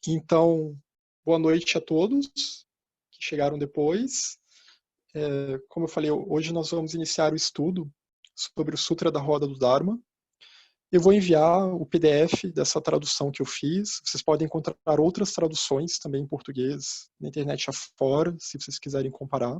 Então, boa noite a todos que chegaram depois. Como eu falei, hoje nós vamos iniciar o estudo sobre o Sutra da Roda do Dharma. Eu vou enviar o PDF dessa tradução que eu fiz. Vocês podem encontrar outras traduções também em português na internet afora, se vocês quiserem comparar.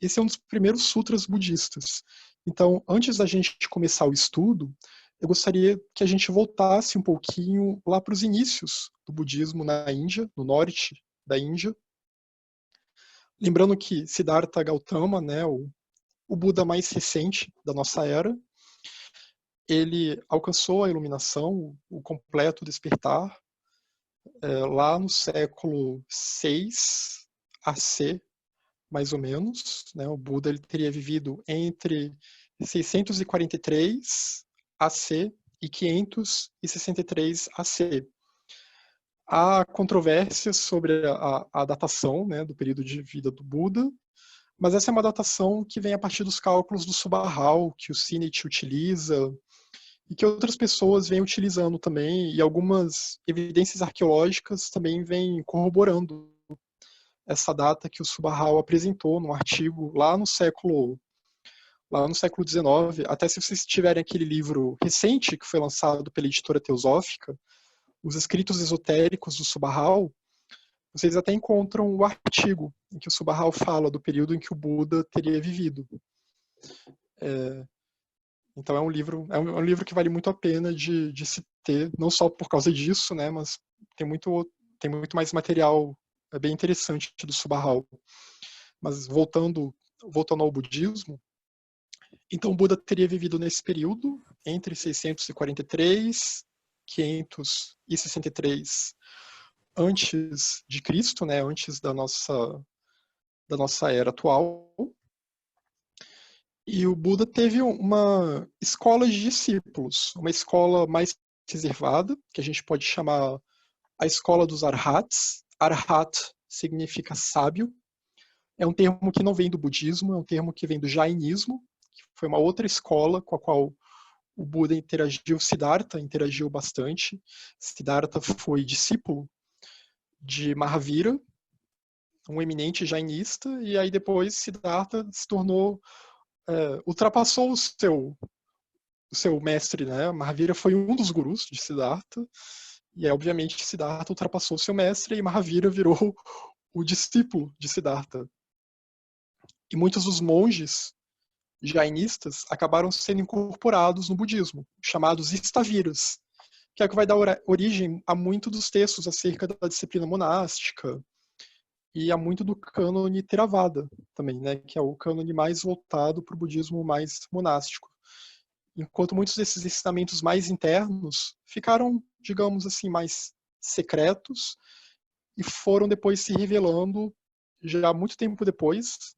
Esse é um dos primeiros sutras budistas. Então, antes da gente começar o estudo, eu gostaria que a gente voltasse um pouquinho lá para os inícios do budismo na Índia, no norte da Índia. Lembrando que Siddhartha Gautama, né, o Buda mais recente da nossa era, ele alcançou a iluminação, o completo despertar, lá no século 6 AC, mais ou menos. Né? O Buda ele teria vivido entre 643 AC e 563 AC. Há controvérsias sobre a datação, né, do período de vida do Buda, mas essa é uma datação que vem a partir dos cálculos do Subahal, que o Sinnett utiliza, e que outras pessoas vêm utilizando também, e algumas evidências arqueológicas também vêm corroborando essa data que o Subahal apresentou num artigo lá no século XIX. Até se vocês tiverem aquele livro recente que foi lançado pela editora Teosófica, Os Escritos Esotéricos do Subahal, vocês até encontram o artigo em que o Subahal fala do período em que o Buda teria vivido. Então é um livro que vale muito a pena de se ter, não só por causa disso, né, mas tem muito mais material bem interessante do Subahal. Mas voltando ao budismo, então o Buda teria vivido nesse período entre 643 e 563 antes de Cristo, né, antes da nossa era atual. E o Buda teve uma escola de discípulos, uma escola mais reservada, que a gente pode chamar a escola dos Arhats. Arhat significa sábio. É um termo que não vem do budismo, é um termo que vem do jainismo, que foi uma outra escola com a qual o Buda interagiu, Siddhartha interagiu bastante. Siddhartha foi discípulo de Mahavira, um eminente jainista, e aí depois Siddhartha se tornou, ultrapassou o seu mestre, né? Mahavira foi um dos gurus de Siddhartha, e aí, obviamente, Siddhartha ultrapassou o seu mestre e Mahavira virou o discípulo de Siddhartha. E muitos dos monges jainistas acabaram sendo incorporados no budismo, chamados Istaviras, que é o que vai dar origem a muitos dos textos acerca da disciplina monástica e a muito do cânone Theravada também, né, que é o cânone mais voltado para o budismo mais monástico. Enquanto muitos desses ensinamentos mais internos ficaram, digamos assim, mais secretos e foram depois se revelando já muito tempo depois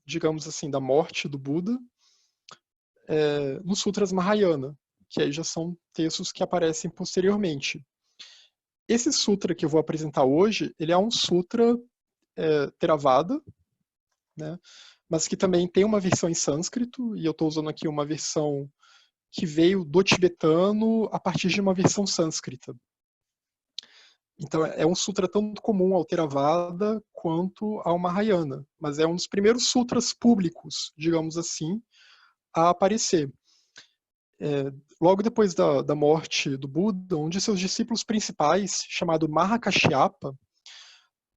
digamos assim, da morte do Buda, nos Sutras Mahayana, que aí já são textos que aparecem posteriormente. Esse sutra que eu vou apresentar hoje, ele é um sutra Theravada, né, mas que também tem uma versão em sânscrito, e eu estou usando aqui uma versão que veio do tibetano a partir de uma versão sânscrita. Então é um sutra tanto comum ao Theravada quanto ao Mahayana, mas é um dos primeiros sutras públicos, digamos assim, a aparecer. Logo depois da morte do Buda, um de seus discípulos principais, chamado Mahakashyapa,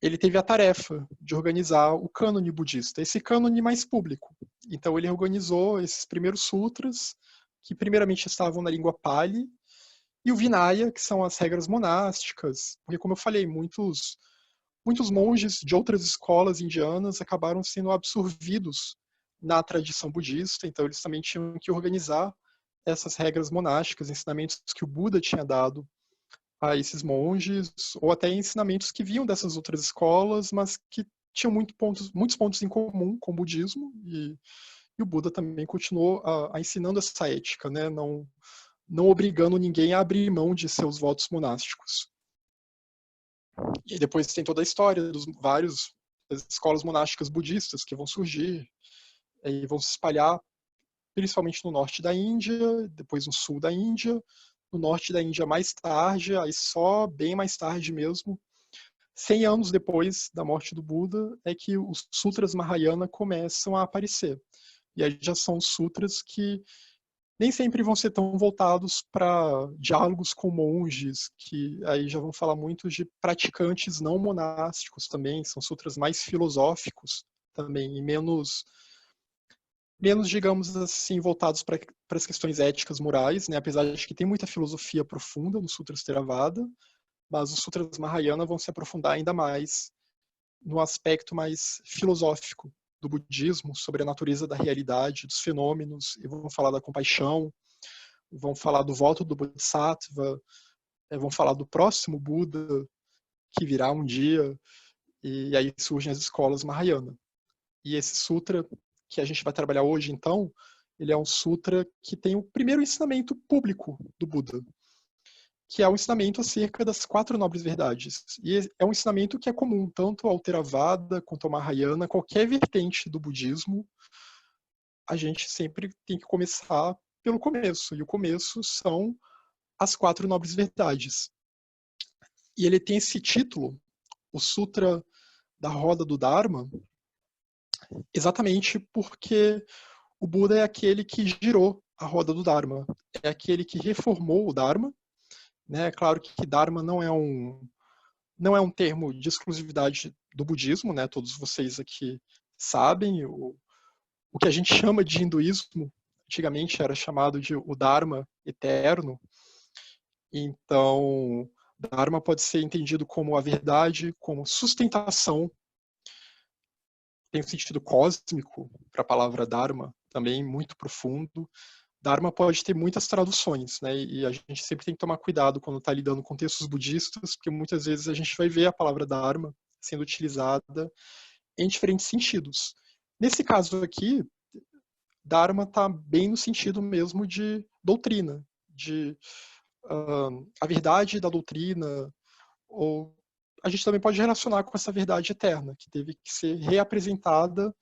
ele teve a tarefa de organizar o cânone budista, esse cânone mais público. Então ele organizou esses primeiros sutras, que primeiramente estavam na língua Pali, e o Vinaya, que são as regras monásticas, porque, como eu falei, muitos monges de outras escolas indianas acabaram sendo absorvidos na tradição budista, então eles também tinham que organizar essas regras monásticas, ensinamentos que o Buda tinha dado a esses monges, ou até ensinamentos que vinham dessas outras escolas, mas que tinham muitos pontos em comum com o budismo, e o Buda também continuou ensinando essa ética, né? Não obrigando ninguém a abrir mão de seus votos monásticos. E depois tem toda a história dos vários escolas monásticas budistas que vão surgir e vão se espalhar principalmente no norte da Índia, depois no sul da Índia, no norte da Índia mais tarde, aí só bem mais tarde mesmo, 100 anos depois da morte do Buda, é que os sutras Mahayana começam a aparecer. E aí já são sutras que nem sempre vão ser tão voltados para diálogos com monges, que aí já vão falar muito de praticantes não monásticos também, são sutras mais filosóficos também, e menos, digamos assim, voltados para as questões éticas, morais, né? Apesar de que tem muita filosofia profunda no Sutras Theravada, mas os Sutras Mahayana vão se aprofundar ainda mais no aspecto mais filosófico do budismo, sobre a natureza da realidade, dos fenômenos, e vão falar da compaixão, vão falar do voto do Bodhisattva, vão falar do próximo Buda que virá um dia, e aí surgem as escolas Mahayana. E esse sutra que a gente vai trabalhar hoje, então, ele é um sutra que tem o primeiro ensinamento público do Buda, que é o ensinamento acerca das 4 nobres verdades. E é um ensinamento que é comum tanto ao Theravada quanto ao Mahayana, qualquer vertente do budismo, a gente sempre tem que começar pelo começo, e o começo são as 4 nobres verdades. E ele tem esse título, o Sutra da Roda do Dharma, exatamente porque o Buda é aquele que girou a roda do Dharma, é aquele que reformou o Dharma, né? É claro que Dharma não é um termo de exclusividade do budismo, né? Todos vocês aqui sabem, o que a gente chama de hinduísmo, antigamente era chamado de o Dharma eterno. Então, Dharma pode ser entendido como a verdade, como sustentação. Tem um sentido cósmico para a palavra Dharma, também muito profundo. Dharma pode ter muitas traduções, né? E a gente sempre tem que tomar cuidado quando está lidando com textos budistas, porque muitas vezes a gente vai ver a palavra Dharma sendo utilizada em diferentes sentidos. Nesse caso aqui, Dharma está bem no sentido mesmo de doutrina, de a verdade da doutrina, ou a gente também pode relacionar com essa verdade eterna, que teve que ser reapresentada,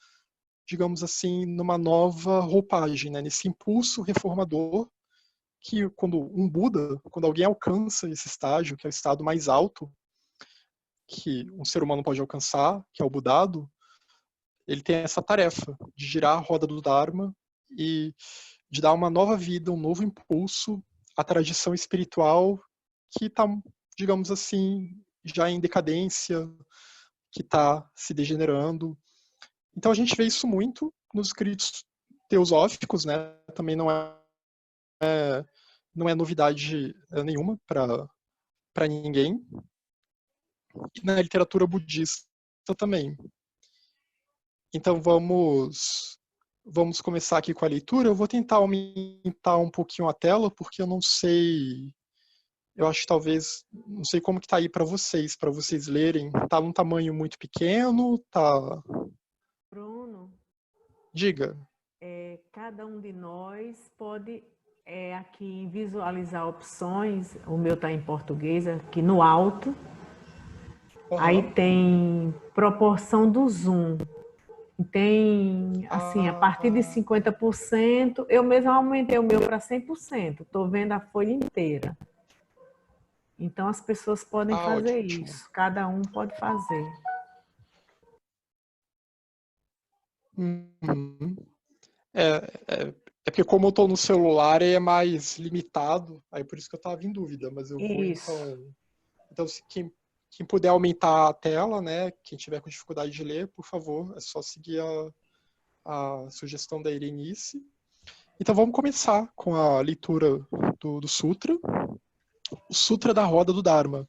digamos assim, numa nova roupagem, né? Nesse impulso reformador que quando um Buda, quando alguém alcança esse estágio, que é o estado mais alto que um ser humano pode alcançar, que é o Budado, ele tem essa tarefa de girar a roda do Dharma e de dar uma nova vida, um novo impulso à tradição espiritual que está, digamos assim, já em decadência, que está se degenerando. Então a gente vê isso muito nos escritos teosóficos, né? Também não é novidade nenhuma para ninguém. E na literatura budista também. Então vamos começar aqui com a leitura. Eu vou tentar aumentar um pouquinho a tela, porque eu não sei, eu acho que talvez, não sei como que tá aí para vocês lerem. Tá num tamanho muito pequeno, tá... Bruno, Diga. cada um de nós pode aqui visualizar opções. O meu está em português, aqui no alto. Aí tem proporção do zoom. Tem, assim, a partir de 50%, eu mesmo aumentei o meu para 100%. Estou vendo a folha inteira. Então, as pessoas podem fazer Ótimo. isso. Cada um pode fazer. Uhum. É porque como eu estou no celular é mais limitado, aí por isso que eu estava em dúvida, mas eu vou Isso. então se quem puder aumentar a tela, né, quem tiver com dificuldade de ler, por favor, é só seguir a sugestão da Irenice. Então vamos começar com a leitura do Sutra, o Sutra da Roda do Dharma.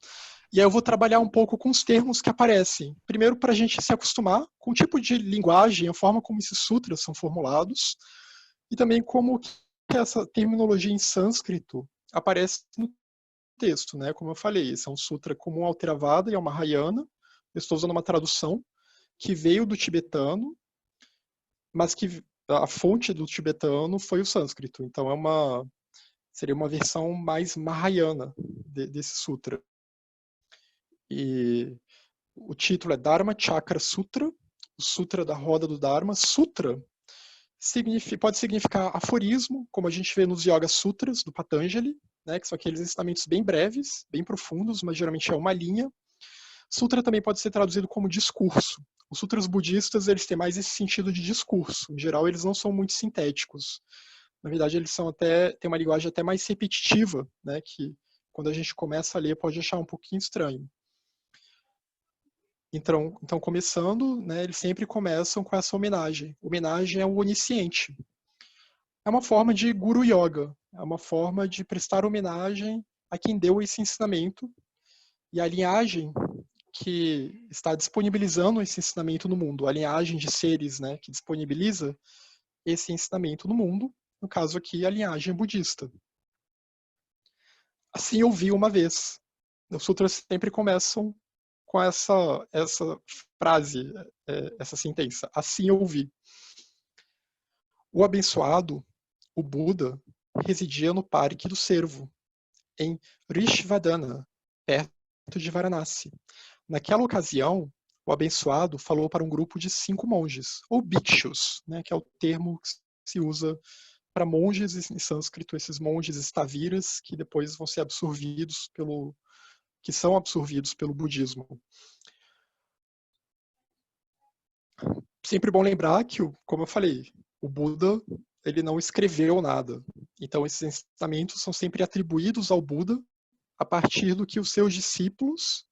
E aí eu vou trabalhar um pouco com os termos que aparecem. Primeiro, para a gente se acostumar com o tipo de linguagem, a forma como esses sutras são formulados, e também como que essa terminologia em sânscrito aparece no texto, né? Como eu falei, esse é um sutra comum ao Theravada e ao Mahayana. Eu estou usando uma tradução que veio do tibetano, mas que a fonte do tibetano foi o sânscrito. Então seria uma versão mais mahayana desse sutra. E o título é Dharma Chakra Sutra, o Sutra da Roda do Dharma. Sutra pode significar aforismo, como a gente vê nos Yoga Sutras do Patanjali, né, que são aqueles ensinamentos bem breves, bem profundos, mas geralmente é uma linha. Sutra também pode ser traduzido como discurso. Os sutras budistas, eles têm mais esse sentido de discurso. Em geral, eles não são muito sintéticos. Na verdade, eles têm uma linguagem até mais repetitiva, né, que quando a gente começa a ler pode achar um pouquinho estranho. Então começando, né, eles sempre começam com essa homenagem. Homenagem ao onisciente. É uma forma de guru yoga, é uma forma de prestar homenagem a quem deu esse ensinamento. E a linhagem que está disponibilizando esse ensinamento no mundo, a linhagem de seres, né, que disponibiliza esse ensinamento no mundo, no caso aqui, a linhagem budista. Assim eu vi uma vez. Os sutras sempre começam com essa frase, essa sentença. Assim eu vi. O abençoado, o Buda, residia no Parque do Cervo, em Rishvadana, perto de Varanasi. Naquela ocasião, o abençoado falou para um grupo de 5 monges, ou bhikshus, né, que é o termo que se usa para monges em sânscrito, esses monges estaviras que depois vão ser absorvidos que são absorvidos pelo budismo. Sempre bom lembrar que, como eu falei, o Buda ele não escreveu nada. Então esses ensinamentos são sempre atribuídos ao Buda a partir do que os seus discípulos,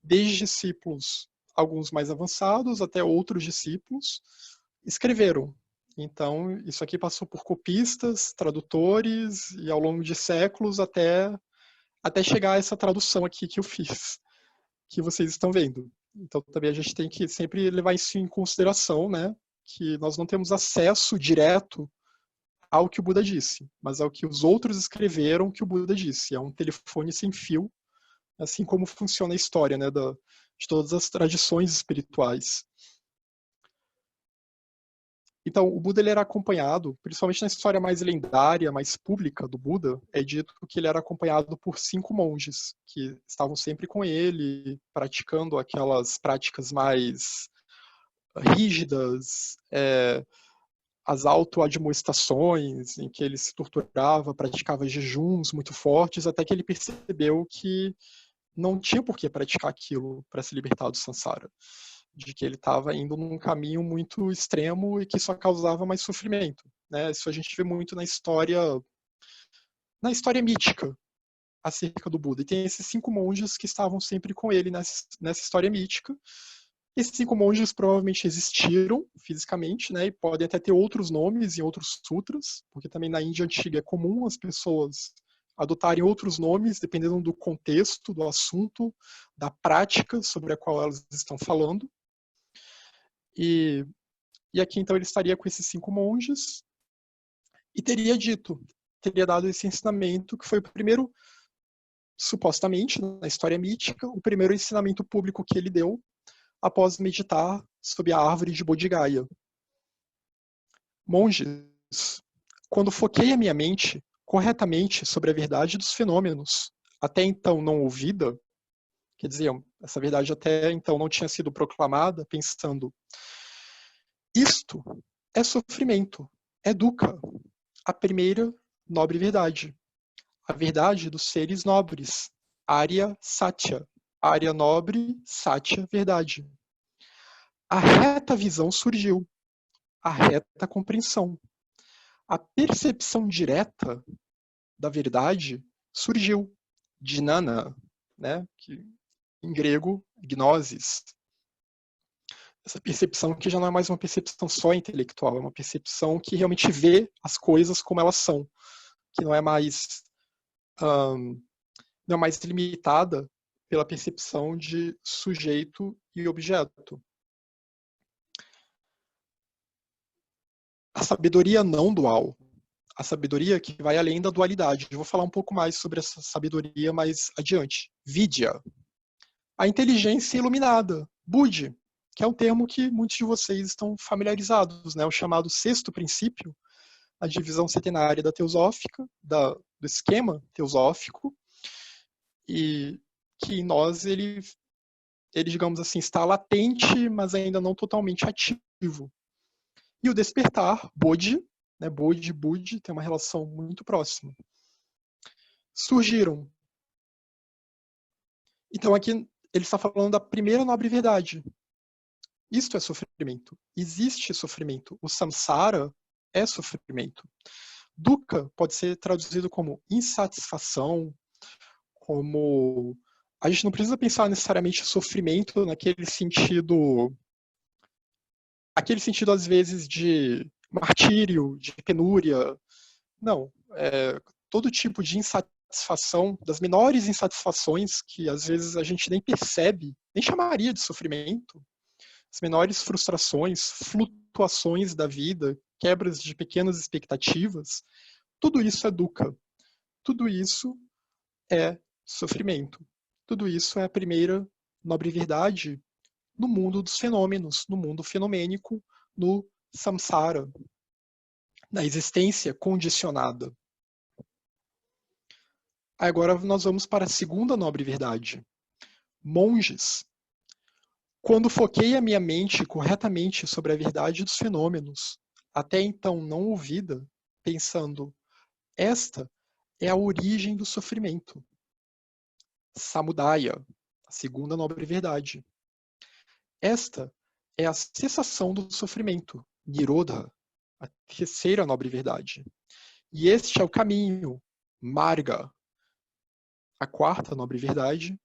desde discípulos alguns mais avançados até outros discípulos, escreveram. Então, isso aqui passou por copistas, tradutores, e ao longo de séculos até chegar a essa tradução aqui que eu fiz, que vocês estão vendo. Então, também a gente tem que sempre levar isso em consideração, né? Que nós não temos acesso direto ao que o Buda disse, mas ao que os outros escreveram que o Buda disse. É um telefone sem fio, assim como funciona a história, né, de todas as tradições espirituais. Então, o Buda ele era acompanhado, principalmente na história mais lendária, mais pública do Buda, é dito que ele era acompanhado por 5 monges, que estavam sempre com ele, praticando aquelas práticas mais rígidas, as autoadmoestações, em que ele se torturava, praticava jejuns muito fortes, até que ele percebeu que não tinha por que praticar aquilo para se libertar do samsara, de que ele estava indo num caminho muito extremo e que só causava mais sofrimento, né? Isso a gente vê muito na história mítica acerca do Buda. E tem esses 5 monges que estavam sempre com ele nessa história mítica. Esses 5 monges provavelmente existiram fisicamente, né? E podem até ter outros nomes em outros sutras, porque também na Índia antiga é comum as pessoas adotarem outros nomes, dependendo do contexto, do assunto, da prática sobre a qual elas estão falando. E aqui, então, ele estaria com esses 5 monges e teria dado esse ensinamento, que foi o primeiro, supostamente, na história mítica, o primeiro ensinamento público que ele deu após meditar sob a árvore de Bodhigaya. Monges, quando foquei a minha mente corretamente sobre a verdade dos fenômenos, até então não ouvida, quer dizer, essa verdade até então não tinha sido proclamada, pensando, isto é sofrimento, é dukkha, a primeira nobre verdade, a verdade dos seres nobres, Arya Satya, Arya nobre, Satya verdade. A reta visão surgiu, a reta compreensão. A percepção direta da verdade surgiu, Jnana, né, que em grego, gnosis. Essa percepção que já não é mais uma percepção só intelectual, é uma percepção que realmente vê as coisas como elas são, que não é mais limitada pela percepção de sujeito e objeto. A sabedoria não dual, a sabedoria que vai além da dualidade. Eu vou falar um pouco mais sobre essa sabedoria mais adiante. Vidya, a inteligência iluminada, Buddhi, que é um termo que muitos de vocês estão familiarizados, né? O chamado sexto princípio, a divisão centenária da teosófica, do esquema teosófico, e que em nós ele, digamos assim, está latente, mas ainda não totalmente ativo. E o despertar, Bodhi, né? Bodhi e Buddhi tem uma relação muito próxima. surgiram. Então aqui ele está falando da primeira nobre verdade. Isto é sofrimento. Existe sofrimento. O samsara é sofrimento. Dukkha pode ser traduzido como insatisfação, como... A gente não precisa pensar necessariamente sofrimento naquele sentido... Aquele sentido, às vezes, de martírio, de penúria. Não. Todo tipo de insatisfação, das menores insatisfações, que às vezes a gente nem percebe, nem chamaria de sofrimento, as menores frustrações, flutuações da vida, quebras de pequenas expectativas, tudo isso é dukkha. Tudo isso é sofrimento. Tudo isso é a primeira nobre verdade no mundo dos fenômenos, no mundo fenomênico, no samsara, na existência condicionada. Agora nós vamos para a segunda nobre verdade. Monges. Quando foquei a minha mente corretamente sobre a verdade dos fenômenos, até então não ouvida, pensando, esta é a origem do sofrimento. Samudaya, a segunda nobre verdade. Esta é a cessação do sofrimento, Nirodha, a terceira nobre verdade. E este é o caminho, Marga, a quarta nobre verdade,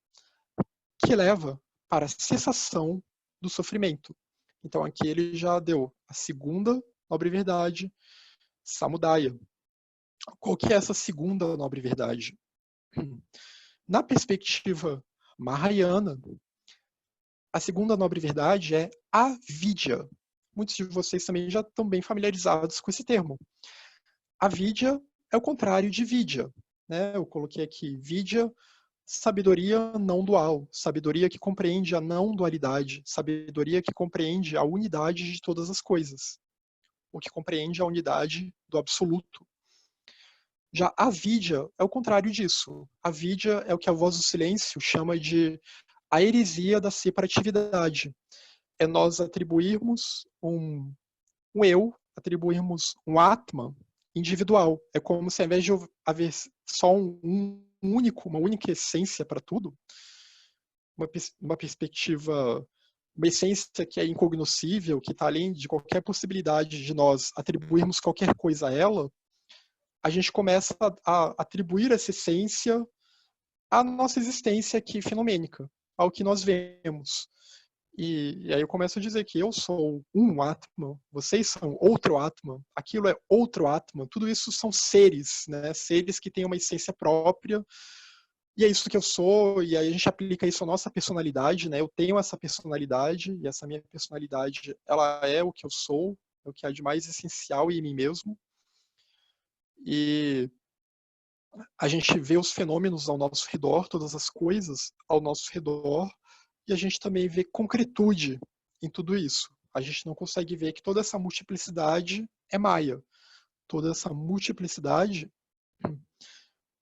que leva para a cessação do sofrimento. Então aqui ele já deu a segunda nobre verdade, Samudaya. Qual que é essa segunda nobre verdade? Na perspectiva Mahayana, a segunda nobre verdade é avidya. Muitos de vocês também já estão bem familiarizados com esse termo. Avidya é o contrário de vidya. Né? Eu coloquei aqui vidya, sabedoria não dual, sabedoria que compreende a não dualidade, sabedoria que compreende a unidade de todas as coisas, o que compreende a unidade do absoluto. Já a avidya é o contrário disso. A avidya é o que a Voz do Silêncio chama de a heresia da separatividade. É nós atribuirmos um eu, atribuirmos um atma individual. É como se ao invés de haver só uma única essência para tudo, uma perspectiva, uma essência que é incognoscível, que está além de qualquer possibilidade de nós atribuirmos qualquer coisa a ela, a gente começa a atribuir essa essência à nossa existência aqui fenomênica, ao que nós vemos. E aí eu começo a dizer que eu sou um Atman, vocês são outro Atman, aquilo é outro Atman, tudo isso são seres, né? Seres que têm uma essência própria, e é isso que eu sou, e aí a gente aplica isso à nossa personalidade, né? Eu tenho essa personalidade, e essa minha personalidade, ela é o que eu sou, é o que há de mais essencial em mim mesmo. E a gente vê os fenômenos ao nosso redor, todas as coisas ao nosso redor, e a gente também vê concretude em tudo isso. A gente não consegue ver que toda essa multiplicidade é maia. Toda essa multiplicidade,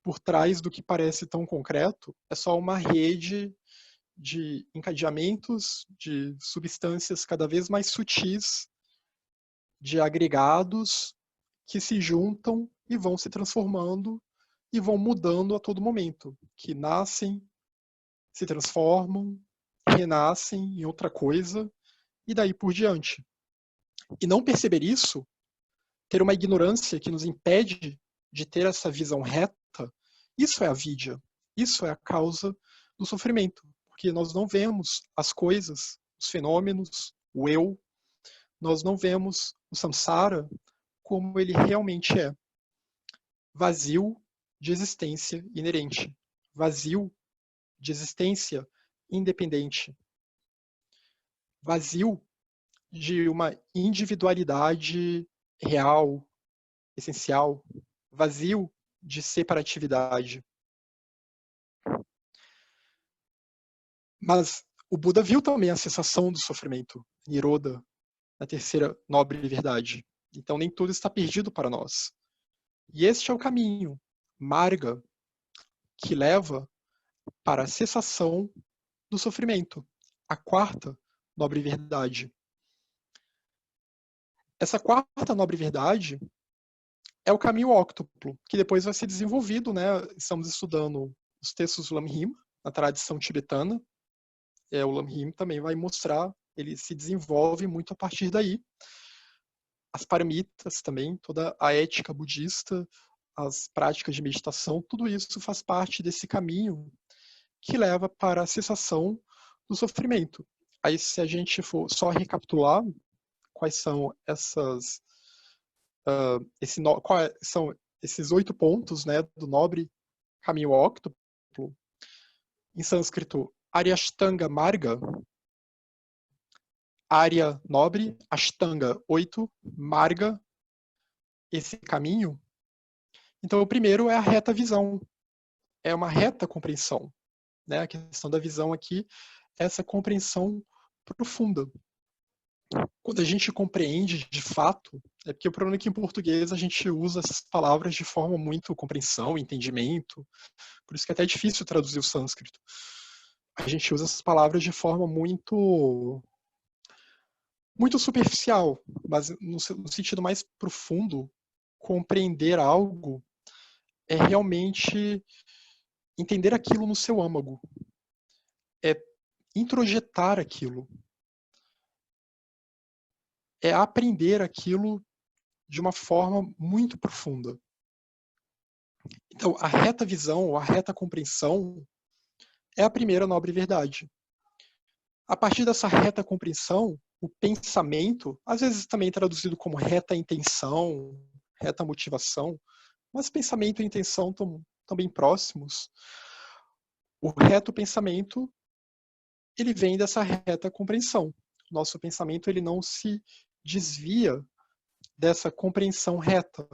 por trás do que parece tão concreto, é só uma rede de encadeamentos, de substâncias cada vez mais sutis, de agregados que se juntam e vão se transformando e vão mudando a todo momento, que nascem, se transformam, renascem em outra coisa e daí por diante. E não perceber isso, ter uma ignorância que nos impede de ter essa visão reta, isso é a vidya, isso é a causa do sofrimento, porque nós não vemos as coisas, os fenômenos, o eu, nós não vemos o samsara como ele realmente é. Vazio de existência inerente, vazio de existência independente, vazio de uma individualidade real, essencial, vazio de separatividade. Mas o Buda viu também a cessação do sofrimento, Nirodha, na terceira nobre verdade. Então nem tudo está perdido para nós. E este é o caminho, Marga, que leva para a cessação do sofrimento, a quarta nobre verdade. Essa quarta nobre verdade é o caminho óctuplo, que depois vai ser desenvolvido, né? Estamos estudando os textos do Lamrim, na tradição tibetana. O Lamrim também vai mostrar, ele se desenvolve muito a partir daí. As paramitas também, toda a ética budista, as práticas de meditação, tudo isso faz parte desse caminho que leva para a cessação do sofrimento. Aí, se a gente for só recapitular quais são quais são esses 8 pontos, né, do nobre caminho óctuplo, em sânscrito, Aryashtanga Marga, Arya nobre, Ashtanga 8, Marga, esse caminho. Então, o primeiro é a reta visão, é uma reta compreensão, né? A questão da visão aqui é essa compreensão profunda. Quando a gente compreende de fato, é porque o problema é que em português a gente usa essas palavras de forma muito compreensão, entendimento, por isso que é até difícil traduzir o sânscrito. A gente usa essas palavras de forma muito superficial, mas no sentido mais profundo, compreender algo é realmente entender aquilo no seu âmago, é introjetar aquilo, é aprender aquilo de uma forma muito profunda. Então, a reta visão, ou a reta compreensão, é a primeira nobre verdade. A partir dessa reta compreensão, o pensamento, às vezes também traduzido como reta intenção, reta motivação, mas pensamento e intenção estão bem próximos. O reto pensamento, ele vem dessa reta compreensão. Nosso pensamento, ele não se desvia dessa compreensão reta,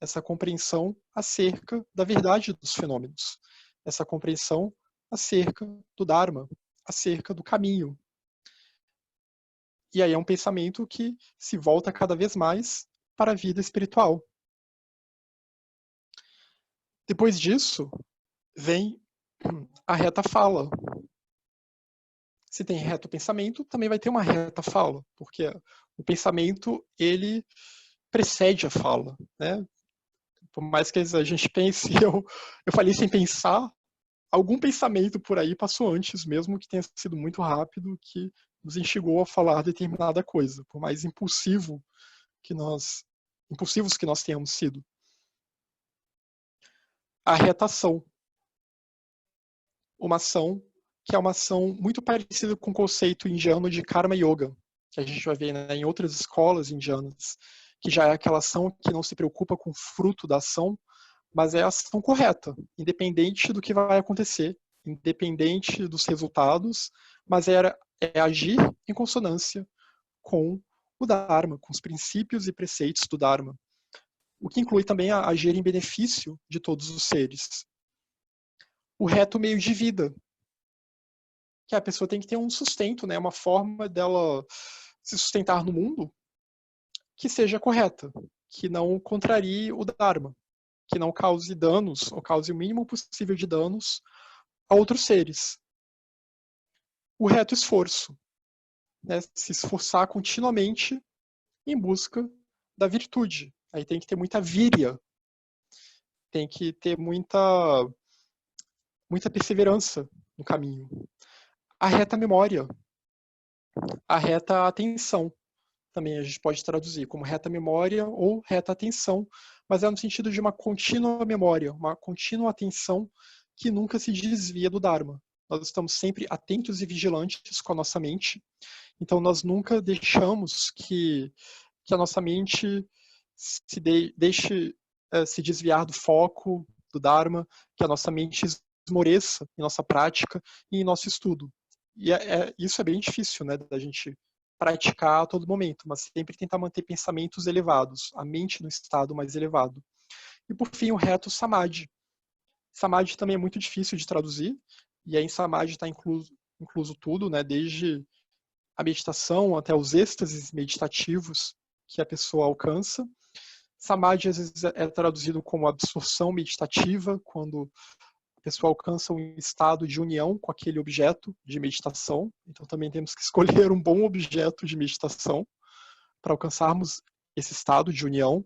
essa compreensão acerca da verdade dos fenômenos, essa compreensão acerca do Dharma, acerca do caminho. E aí é um pensamento que se volta cada vez mais para a vida espiritual. Depois disso, vem a reta fala. Se tem reto pensamento, também vai ter uma reta fala, porque o pensamento, ele precede a fala, né? Por mais que a gente pense, eu falei sem pensar, algum pensamento por aí passou antes, mesmo que tenha sido muito rápido, que nos instigou a falar determinada coisa, por mais impulsivos que nós tenhamos sido. A retação, uma ação que é uma ação muito parecida com o conceito indiano de Karma Yoga, que a gente vai ver, né, em outras escolas indianas, que já é aquela ação que não se preocupa com o fruto da ação, mas é a ação correta, independente do que vai acontecer, independente dos resultados, mas é agir em consonância com o Dharma, com os princípios e preceitos do Dharma, o que inclui também agir em benefício de todos os seres. O reto meio de vida, que a pessoa tem que ter um sustento, né, uma forma dela se sustentar no mundo que seja correta, que não contrarie o Dharma, que não cause danos, ou cause o mínimo possível de danos a outros seres. O reto esforço, né, se esforçar continuamente em busca da virtude. Aí tem que ter muita víria, tem que ter muita perseverança no caminho. A reta memória, a reta atenção, também a gente pode traduzir como reta memória ou reta atenção, mas é no sentido de uma contínua memória, uma contínua atenção que nunca se desvia do Dharma. Nós estamos sempre atentos e vigilantes com a nossa mente, então nós nunca deixamos que a nossa mente deixe se desviar do foco do Dharma, que a nossa mente esmoreça em nossa prática e em nosso estudo. E isso é bem difícil, né, da gente praticar a todo momento, mas sempre tentar manter pensamentos elevados, a mente no estado mais elevado. E por fim, o reto samadhi. Samadhi também é muito difícil de traduzir, e aí em samadhi está incluso tudo, né, desde a meditação até os êxtases meditativos que a pessoa alcança. Samadhi às vezes é traduzido como absorção meditativa, quando a pessoa alcança um estado de união com aquele objeto de meditação. Então também temos que escolher um bom objeto de meditação para alcançarmos esse estado de união.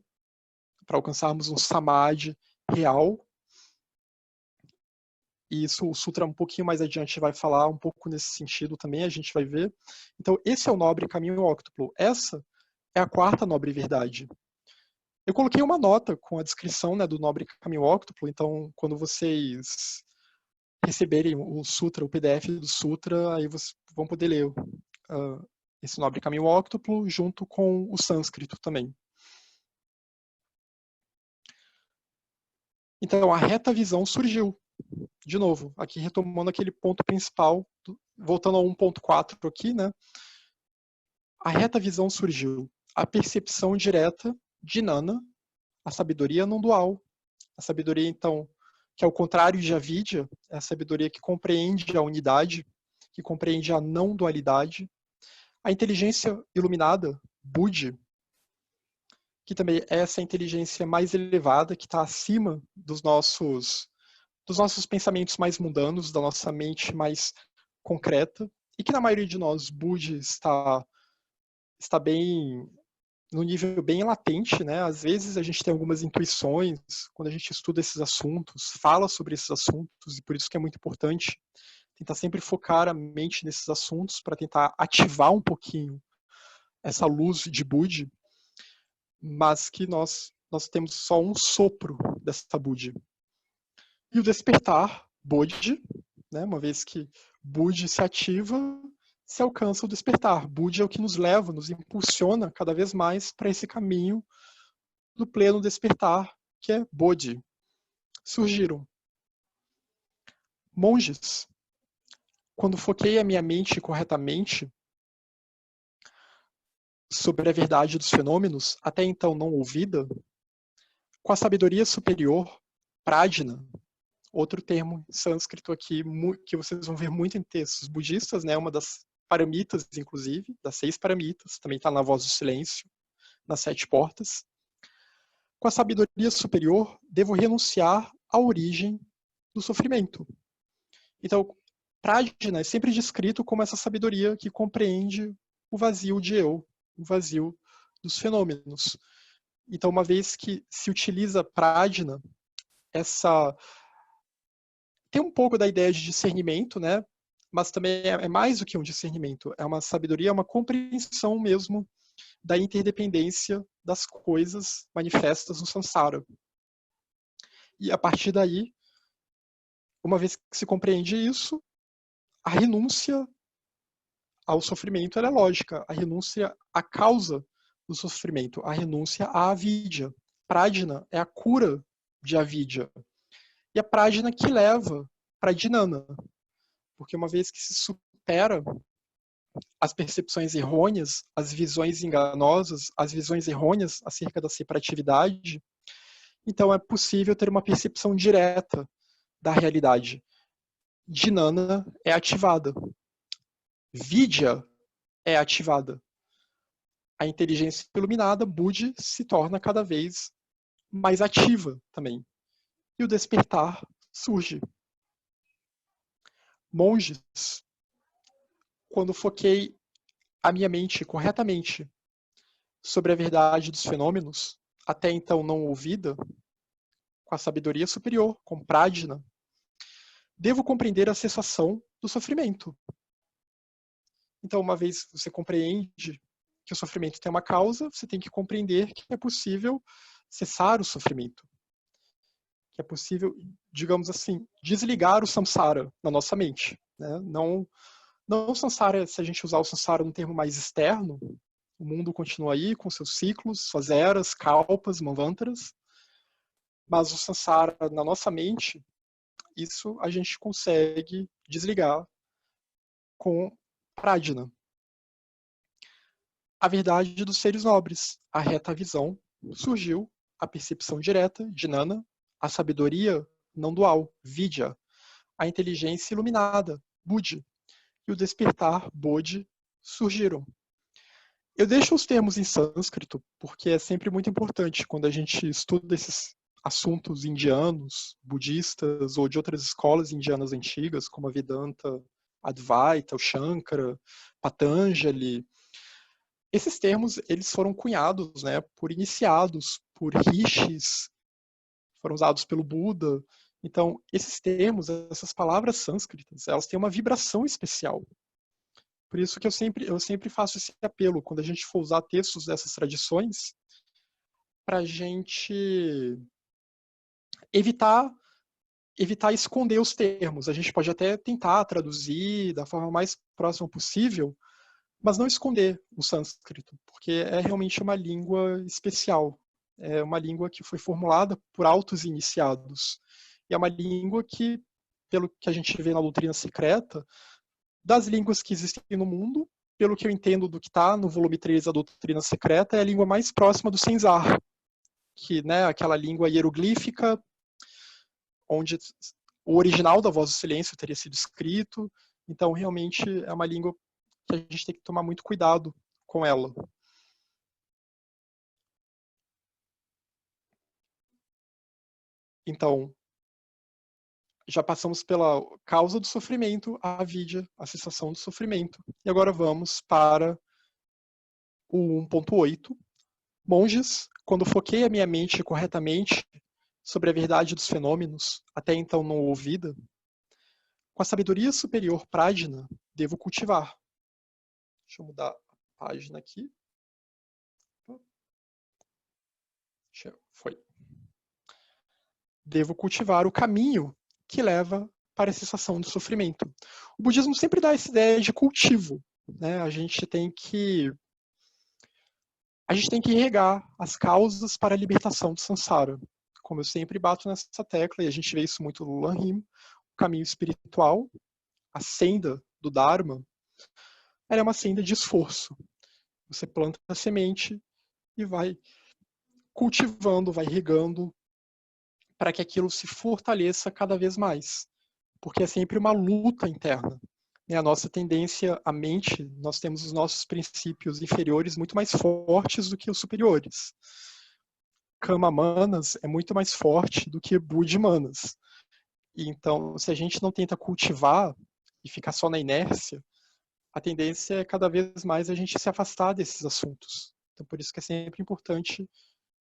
para alcançarmos um samadhi real. E isso o Sutra um pouquinho mais adiante vai falar um pouco nesse sentido também, a gente vai ver. Então, esse é o nobre caminho óctuplo. Essa é a quarta nobre verdade. Eu coloquei uma nota com a descrição, né, do nobre caminho óctuplo, então quando vocês receberem o Sutra, o PDF do Sutra, aí vocês vão poder ler esse nobre caminho óctuplo junto com o sânscrito também. Então, a reta visão surgiu. De novo, aqui retomando aquele ponto principal, voltando a 1.4 aqui, né? A reta visão surgiu. A percepção direta de Nana, a sabedoria não dual. A sabedoria, então, que é o contrário de avidya, é a sabedoria que compreende a unidade, que compreende a não dualidade. A inteligência iluminada, Buddhi, que também é essa inteligência mais elevada, que está acima dos nossos pensamentos mais mundanos, da nossa mente mais concreta, e que na maioria de nós, Buddhi está bem no nível bem latente, né? Às vezes a gente tem algumas intuições quando a gente estuda esses assuntos, fala sobre esses assuntos, e por isso que é muito importante tentar sempre focar a mente nesses assuntos para tentar ativar um pouquinho essa luz de Buddhi, mas que nós temos só um sopro dessa Buddhi. E o despertar, Bodhi, né, uma vez que Buddhi se ativa, se alcança o despertar. Buddhi é o que nos leva, nos impulsiona cada vez mais para esse caminho do pleno despertar, que é Bodhi. Surgiram monges. Quando foquei a minha mente corretamente sobre a verdade dos fenômenos, até então não ouvida, com a sabedoria superior, Prajna, outro termo sânscrito aqui que vocês vão ver muito em textos budistas, né? Uma das paramitas, inclusive, das 6 paramitas, também está na Voz do Silêncio, nas 7 portas. Com a sabedoria superior, devo renunciar à origem do sofrimento. Então, Prajna é sempre descrito como essa sabedoria que compreende o vazio de eu, o vazio dos fenômenos. Então, uma vez que se utiliza Prajna, tem um pouco da ideia de discernimento, né? Mas também é mais do que um discernimento. É uma sabedoria, é uma compreensão mesmo da interdependência das coisas manifestas no samsara. E a partir daí, uma vez que se compreende isso, a renúncia ao sofrimento é lógica. A renúncia à causa do sofrimento, a renúncia à avidya. Prajna é a cura de avidya. E a prajna que leva para dhinana. Porque uma vez que se supera as percepções errôneas, as visões enganosas, as visões errôneas acerca da separatividade, então é possível ter uma percepção direta da realidade. Dhinana é ativada. Vidya é ativada. A inteligência iluminada, Buddhi, se torna cada vez mais ativa também. E o despertar surge. Monges, quando foquei a minha mente corretamente sobre a verdade dos fenômenos, até então não ouvida, com a sabedoria superior, com Prajna, devo compreender a cessação do sofrimento. Então, uma vez você compreende que o sofrimento tem uma causa, você tem que compreender que é possível cessar o sofrimento. Que é possível, digamos assim, desligar o samsara na nossa mente. Né? Não o samsara, se a gente usar o samsara num termo mais externo, o mundo continua aí com seus ciclos, suas eras, kalpas, manvantras, mas o samsara na nossa mente, isso a gente consegue desligar com Prajna. A verdade dos seres nobres, a reta visão, surgiu a percepção direta, Jnana, a sabedoria não dual, Vidya, a inteligência iluminada, Buddhi, e o despertar, Bodhi, surgiram. Eu deixo os termos em sânscrito porque é sempre muito importante quando a gente estuda esses assuntos indianos, budistas ou de outras escolas indianas antigas, como a Vedanta, Advaita, o Shankara, Patanjali. Esses termos eles foram cunhados, né, por iniciados, por rishis, foram usados pelo Buda. Então, esses termos, essas palavras sânscritas, elas têm uma vibração especial. Por isso que eu sempre faço esse apelo, quando a gente for usar textos dessas tradições, para a gente evitar esconder os termos. A gente pode até tentar traduzir da forma mais próxima possível, mas não esconder o sânscrito, porque é realmente uma língua especial. É uma língua que foi formulada por altos iniciados. E é uma língua que, pelo que a gente vê na doutrina secreta, das línguas que existem no mundo, pelo que eu entendo do que está no volume 3 da doutrina secreta, é a língua mais próxima do Senzar, que, né, aquela língua hieroglífica, onde o original da voz do silêncio teria sido escrito. Então, realmente, é uma língua que a gente tem que tomar muito cuidado com ela. Então, já passamos pela causa do sofrimento, a avidya, a cessação do sofrimento. E agora vamos para o 1.8. Monges, quando foquei a minha mente corretamente sobre a verdade dos fenômenos, até então não ouvida, com a sabedoria superior prajna, devo cultivar. Deixa eu mudar a página aqui. Foi. Devo cultivar o caminho que leva para a cessação do sofrimento. O budismo sempre dá essa ideia de cultivo, né? A gente tem que regar as causas para a libertação do samsara. Como eu sempre bato nessa tecla, e a gente vê isso muito no Lanrim, o caminho espiritual, a senda do Dharma, ela é uma senda de esforço. Você planta a semente e vai cultivando, vai regando, para que aquilo se fortaleça cada vez mais. Porque é sempre uma luta interna. A nossa tendência, a mente, nós temos os nossos princípios inferiores muito mais fortes do que os superiores. Kama Manas é muito mais forte do que Buddhi Manas. E então, se a gente não tenta cultivar e ficar só na inércia, a tendência é cada vez mais a gente se afastar desses assuntos. Então, por isso que é sempre importante,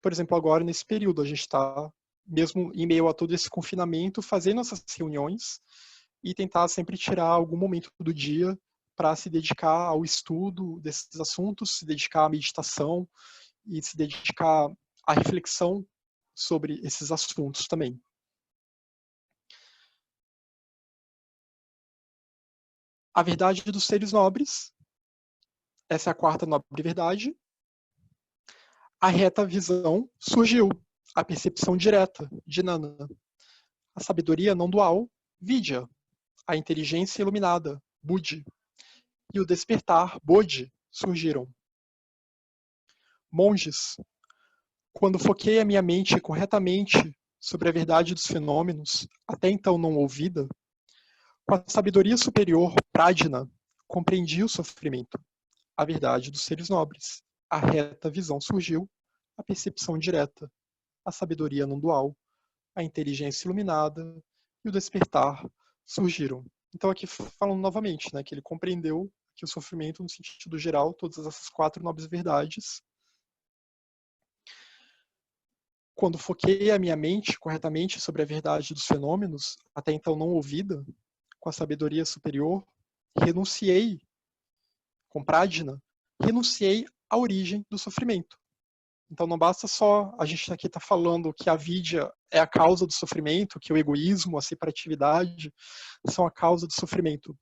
por exemplo, agora nesse período, a gente está, mesmo em meio a todo esse confinamento, fazendo essas reuniões e tentar sempre tirar algum momento do dia para se dedicar ao estudo desses assuntos, se dedicar à meditação e se dedicar à reflexão sobre esses assuntos também. A verdade dos seres nobres, essa é a quarta nobre verdade. A reta visão surgiu, a percepção direta, Jnana. A sabedoria não dual, Vidya. A inteligência iluminada, Buddhi. E o despertar, Bodhi, surgiram. Monges, quando foquei a minha mente corretamente sobre a verdade dos fenômenos, até então não ouvida, com a sabedoria superior, Prajna, compreendi o sofrimento, a verdade dos seres nobres. A reta visão surgiu, a percepção direta, a sabedoria não dual, a inteligência iluminada e o despertar surgiram. Então aqui falando novamente, né, que ele compreendeu que o sofrimento, no sentido geral, todas essas quatro nobres verdades, quando foquei a minha mente corretamente sobre a verdade dos fenômenos, até então não ouvida, com a sabedoria superior, renunciei, com Prajna, renunciei à origem do sofrimento. Então não basta só a gente aqui estar falando que a vidya é a causa do sofrimento, que o egoísmo, a separatividade são a causa do sofrimento.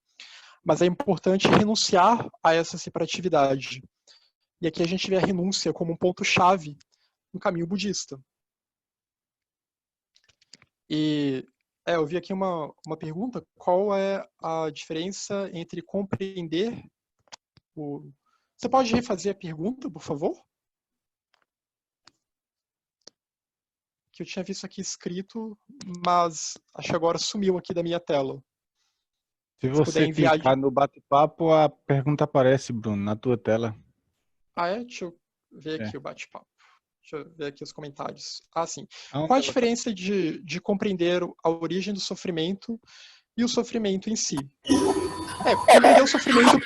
Mas é importante renunciar a essa separatividade. E aqui a gente vê a renúncia como um ponto-chave no caminho budista. E eu vi aqui uma pergunta, qual é a diferença entre compreender o... Você pode refazer a pergunta, por favor? Que eu tinha visto aqui escrito, mas acho que agora sumiu aqui da minha tela. Se você clicar no bate-papo, a pergunta aparece, Bruno, na tua tela. Ah, é? Deixa eu ver aqui o bate-papo. Deixa eu ver aqui os comentários. Ah, sim. Onde Qual a diferença de compreender a origem do sofrimento e o sofrimento em si? Compreender o sofrimento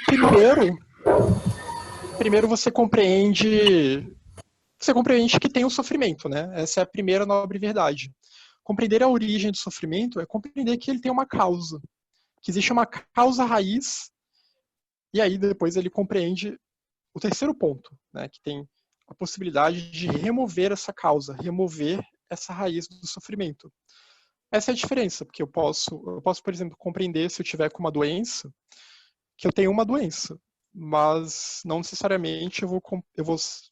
primeiro você compreende você compreende que tem o sofrimento, né? Essa é a primeira nobre verdade. Compreender a origem do sofrimento é compreender que ele tem uma causa, que existe uma causa raiz, e aí depois ele compreende o terceiro ponto, né? Que tem a possibilidade de remover essa causa, remover essa raiz do sofrimento. Essa é a diferença, porque eu posso, por exemplo, compreender se eu tiver com uma doença, que eu tenho uma doença, mas não necessariamente eu vou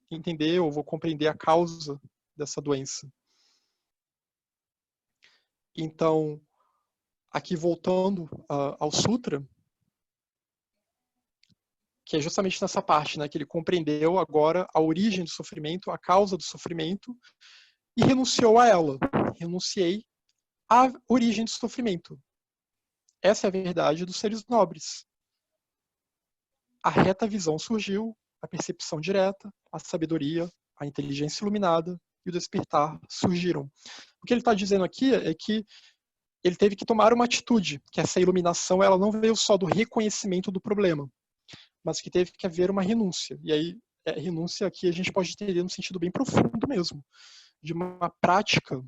entender ou vou compreender a causa dessa doença. Então, aqui voltando ao Sutra, que é justamente nessa parte, né, que ele compreendeu agora a origem do sofrimento, a causa do sofrimento, e renunciou a ela. Renunciei à origem do sofrimento. Essa é a verdade dos seres nobres. A reta visão surgiu, a percepção direta, a sabedoria, a inteligência iluminada e o despertar surgiram. O que ele está dizendo aqui é que ele teve que tomar uma atitude, que essa iluminação ela não veio só do reconhecimento do problema, mas que teve que haver uma renúncia. E aí, renúncia aqui a gente pode entender no sentido bem profundo mesmo, de uma prática,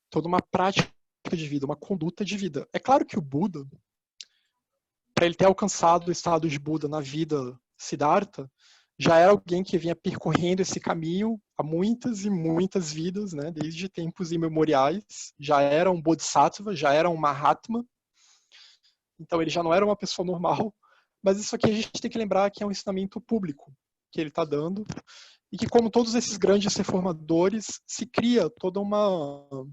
toda uma prática de vida, uma conduta de vida. É claro que o Buda, para ele ter alcançado o estado de Buda na vida Siddhartha, já era alguém que vinha percorrendo esse caminho há muitas e muitas vidas, né, desde tempos imemoriais. Já era um Bodhisattva, já era um Mahatma. Então ele já não era uma pessoa normal. Mas isso aqui a gente tem que lembrar que é um ensinamento público que ele está dando. E que, como todos esses grandes reformadores, se cria toda uma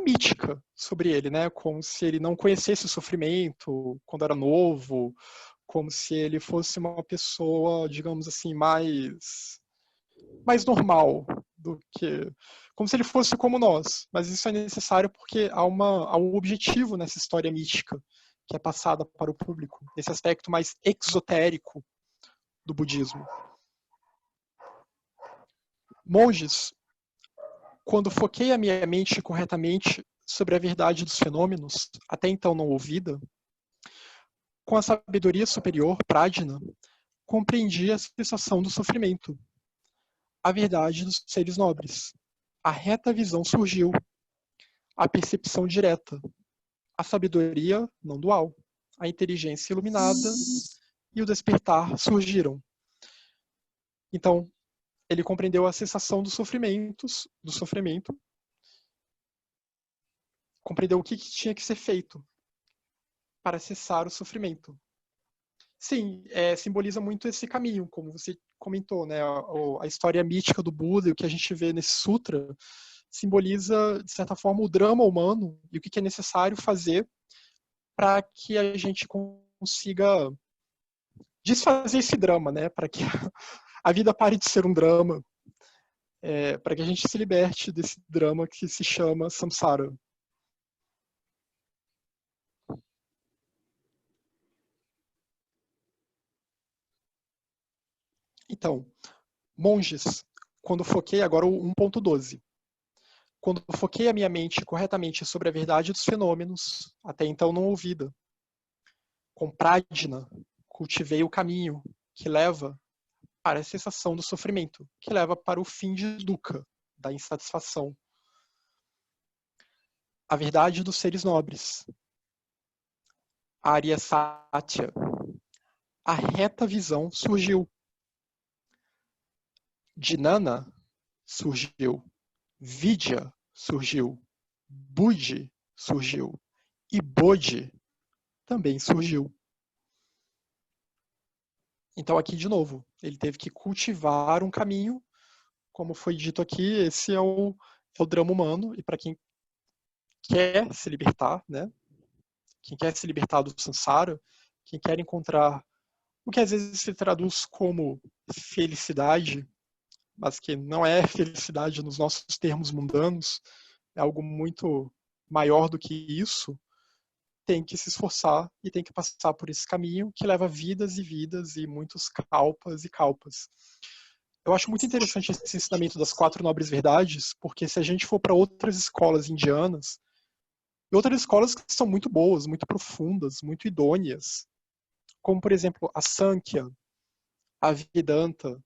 mítica sobre ele, né? Como se ele não conhecesse o sofrimento quando era novo, como se ele fosse uma pessoa, digamos assim, mais normal do que, como se ele fosse como nós. Mas isso é necessário porque há um objetivo nessa história mística que é passada para o público, esse aspecto mais exotérico do budismo. Monges, quando foquei a minha mente corretamente sobre a verdade dos fenômenos, até então não ouvida, com a sabedoria superior, Prajna, compreendi a sensação do sofrimento, a verdade dos seres nobres. A reta visão surgiu, a percepção direta, a sabedoria não dual, a inteligência iluminada e o despertar surgiram. Então, ele compreendeu a cessação do sofrimento, compreendeu o que tinha que ser feito para cessar o sofrimento. Sim, simboliza muito esse caminho, como você comentou, né? A história mítica do Buda e o que a gente vê nesse sutra simboliza, de certa forma, o drama humano e o que é necessário fazer para que a gente consiga desfazer esse drama, né? Para que a vida pare de ser um drama, para que a gente se liberte desse drama que se chama samsara. Então, monges, quando foquei, agora o 1.12. Quando foquei a minha mente corretamente sobre a verdade dos fenômenos, até então não ouvida, com Prajna, cultivei o caminho que leva para a cessação do sofrimento, que leva para o fim de dukkha, da insatisfação. A verdade dos seres nobres. Arya Satya. A reta visão surgiu. Jnana surgiu. Vidya surgiu. Buddhi surgiu. E Bodhi também surgiu. Então aqui de novo, ele teve que cultivar um caminho, como foi dito aqui, esse é o drama humano, e para quem quer se libertar, né? Quem quer se libertar do samsara, quem quer encontrar o que às vezes se traduz como felicidade, mas que não é felicidade nos nossos termos mundanos, é algo muito maior do que isso, tem que se esforçar e tem que passar por esse caminho que leva vidas e vidas e muitos kalpas e kalpas. Eu acho muito interessante esse ensinamento das 4 nobres verdades, porque se a gente for para outras escolas indianas, e outras escolas que são muito boas, muito profundas, muito idôneas, como por exemplo a Sankhya, a Vedanta,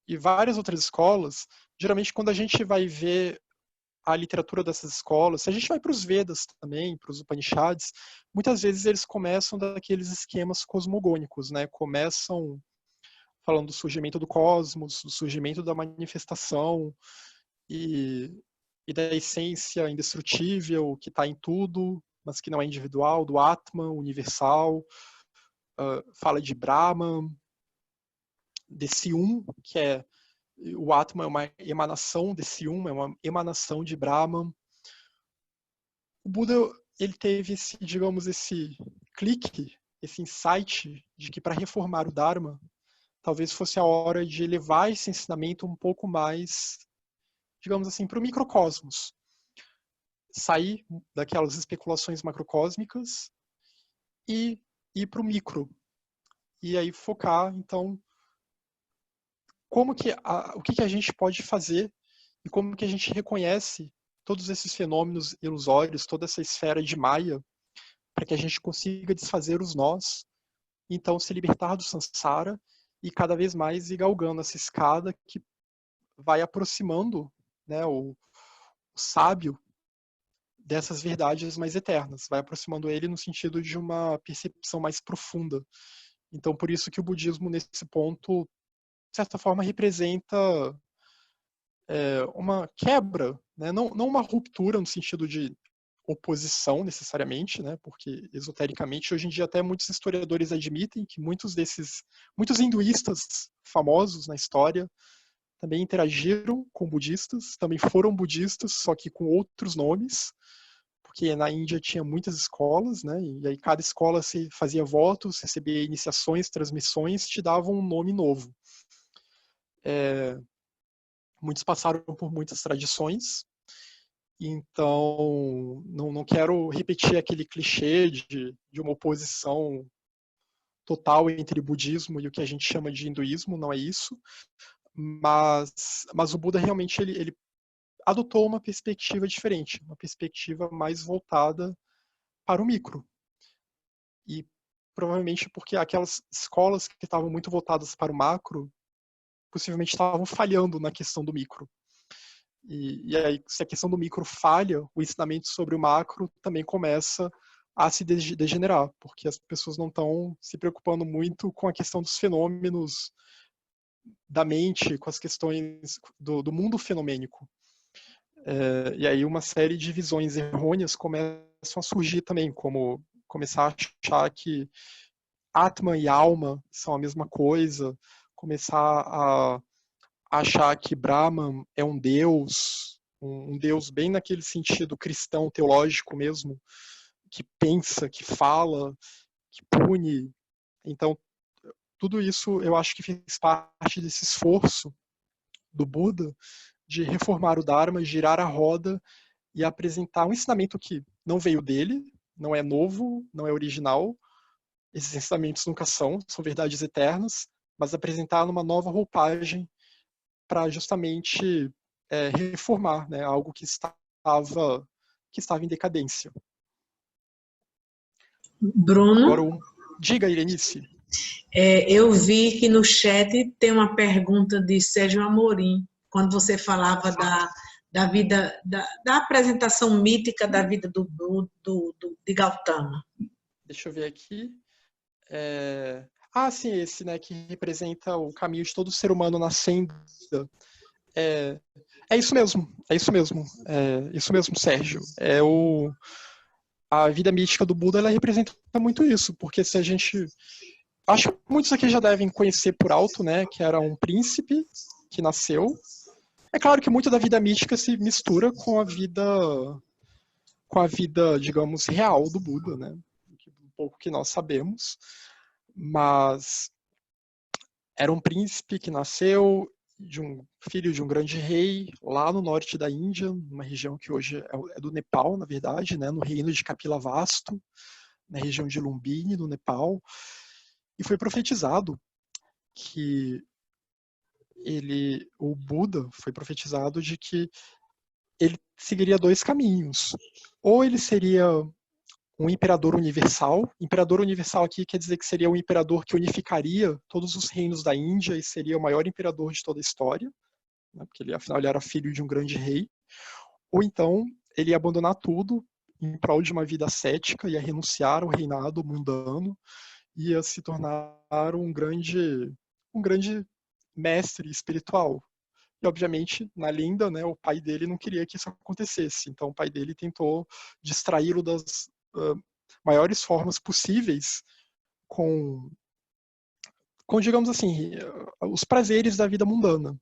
e várias outras escolas, geralmente quando a gente vai ver a literatura dessas escolas, se a gente vai para os Vedas também, para os Upanishads, muitas vezes eles começam daqueles esquemas cosmogônicos, né? Começam falando do surgimento do cosmos, do surgimento da manifestação e da essência indestrutível que está em tudo, mas que não é individual, do Atman, universal. Fala de Brahman, desse que é o Atman, é uma emanação desse é uma emanação de Brahman. O Buda, ele teve esse clique, esse insight de que para reformar o Dharma, talvez fosse a hora de levar esse ensinamento um pouco mais, digamos assim, para o microcosmos. Sair daquelas especulações macrocósmicas e ir para o micro. E aí focar, então, o que a gente pode fazer e como que a gente reconhece todos esses fenômenos ilusórios, toda essa esfera de Maya, para que a gente consiga desfazer os nós, então se libertar do samsara e cada vez mais ir galgando essa escada que vai aproximando, né, o sábio dessas verdades mais eternas, vai aproximando ele no sentido de uma percepção mais profunda. Então, por isso que o budismo, nesse ponto, de certa forma, representa uma quebra, né? Não uma ruptura no sentido de oposição, necessariamente, né? Porque, esotericamente, hoje em dia até muitos historiadores admitem que muitos hinduístas famosos na história também interagiram com budistas, também foram budistas, só que com outros nomes, porque na Índia tinha muitas escolas, né? E aí cada escola se fazia votos, recebia iniciações, transmissões, te davam um nome novo. Muitos passaram por muitas tradições, então não quero repetir aquele clichê de uma oposição total entre budismo e o que a gente chama de hinduísmo, não é isso, mas o Buda realmente ele adotou uma perspectiva diferente, uma perspectiva mais voltada para o micro. E provavelmente porque aquelas escolas que estavam muito voltadas para o macro possivelmente estavam falhando na questão do micro. E aí, se a questão do micro falha, o ensinamento sobre o macro também começa a se degenerar, porque as pessoas não estão se preocupando muito com a questão dos fenômenos da mente, com as questões do mundo fenomênico. E aí uma série de visões errôneas começam a surgir também, como começar a achar que Atman e alma são a mesma coisa, começar a achar que Brahman é um deus, um deus bem naquele sentido cristão, teológico mesmo, que pensa, que fala, que pune. Então, tudo isso eu acho que fez parte desse esforço do Buda de reformar o Dharma, girar a roda e apresentar um ensinamento que não veio dele, não é novo, não é original. Esses ensinamentos nunca são verdades eternas, mas apresentar numa nova roupagem para justamente reformar, né, algo que estava em decadência. Bruno? Agora, diga, Irenice. Eu vi que no chat tem uma pergunta de Sérgio Amorim, quando você falava da vida, da apresentação mítica da vida de Gautama. Deixa eu ver aqui. Sim, esse, né, que representa o caminho de todo ser humano nascendo. É isso mesmo, isso mesmo, Sérgio. A vida mística do Buda, ela representa muito isso, porque se a gente... Acho que muitos aqui já devem conhecer por alto, né, que era um príncipe que nasceu. É claro que muito da vida mística se mistura com a vida, digamos, real do Buda, né, um pouco que nós sabemos. Mas era um príncipe que nasceu filho de um grande rei lá no norte da Índia, numa região que hoje é do Nepal, na verdade, né, no reino de Kapilavastu, na região de Lumbini, no Nepal, e foi profetizado que o Buda foi profetizado de que ele seguiria dois caminhos. Ou ele seria um imperador universal. Imperador universal aqui quer dizer que seria um imperador que unificaria todos os reinos da Índia e seria o maior imperador de toda a história, né, porque ele, afinal, ele era filho de um grande rei. Ou então, ele ia abandonar tudo em prol de uma vida ascética, ia renunciar ao reinado mundano, ia se tornar um grande mestre espiritual. E, obviamente, na lenda, né, o pai dele não queria que isso acontecesse. Então, o pai dele tentou distraí-lo das maiores formas possíveis com, digamos assim, os prazeres da vida mundana.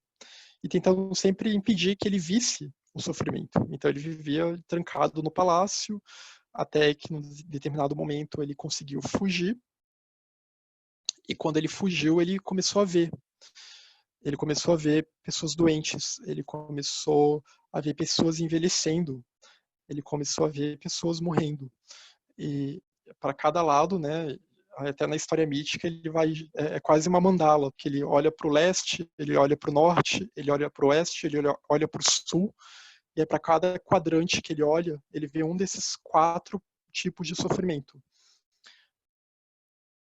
E tentando sempre impedir que ele visse o sofrimento. Então, ele vivia trancado no palácio, até que, em determinado momento, ele conseguiu fugir. E quando ele fugiu, ele começou a ver. Ele começou a ver pessoas doentes, ele começou a ver pessoas envelhecendo, ele começou a ver pessoas morrendo. E para cada lado, né, até na história mítica, ele vai é quase uma mandala, que ele olha para o leste, ele olha para o norte, ele olha para o oeste, ele olha para o sul, e aí para cada quadrante que ele olha, ele vê um desses 4 tipos de sofrimento: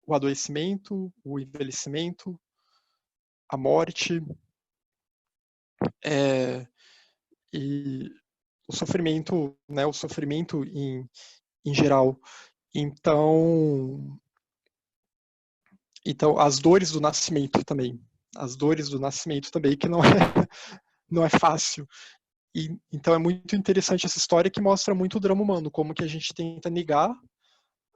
o adoecimento, o envelhecimento, a morte, e o sofrimento, né, o sofrimento em geral. Então, as dores do nascimento também, que não é fácil. E então é muito interessante essa história, que mostra muito o drama humano, como que a gente tenta negar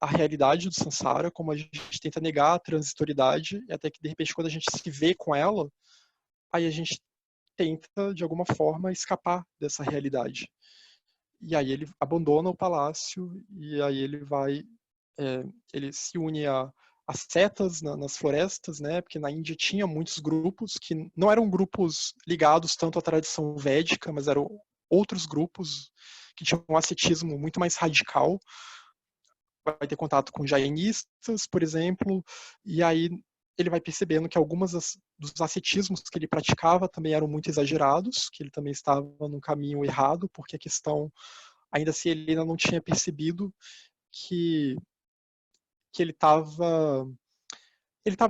a realidade do samsara, como a gente tenta negar a transitoriedade, e até que de repente, quando a gente se vê com ela, aí a gente tenta de alguma forma escapar dessa realidade. E aí ele abandona o palácio, e aí ele vai, ele se une a setas nas florestas, né? Porque na Índia tinha muitos grupos que não eram grupos ligados tanto à tradição védica, mas eram outros grupos que tinham um ascetismo muito mais radical. Vai ter contato com jainistas, por exemplo, e aí ele vai percebendo que algumas dos ascetismos que ele praticava também eram muito exagerados, que ele também estava num caminho errado, porque a questão, ainda assim, ele ainda não tinha percebido que ele estava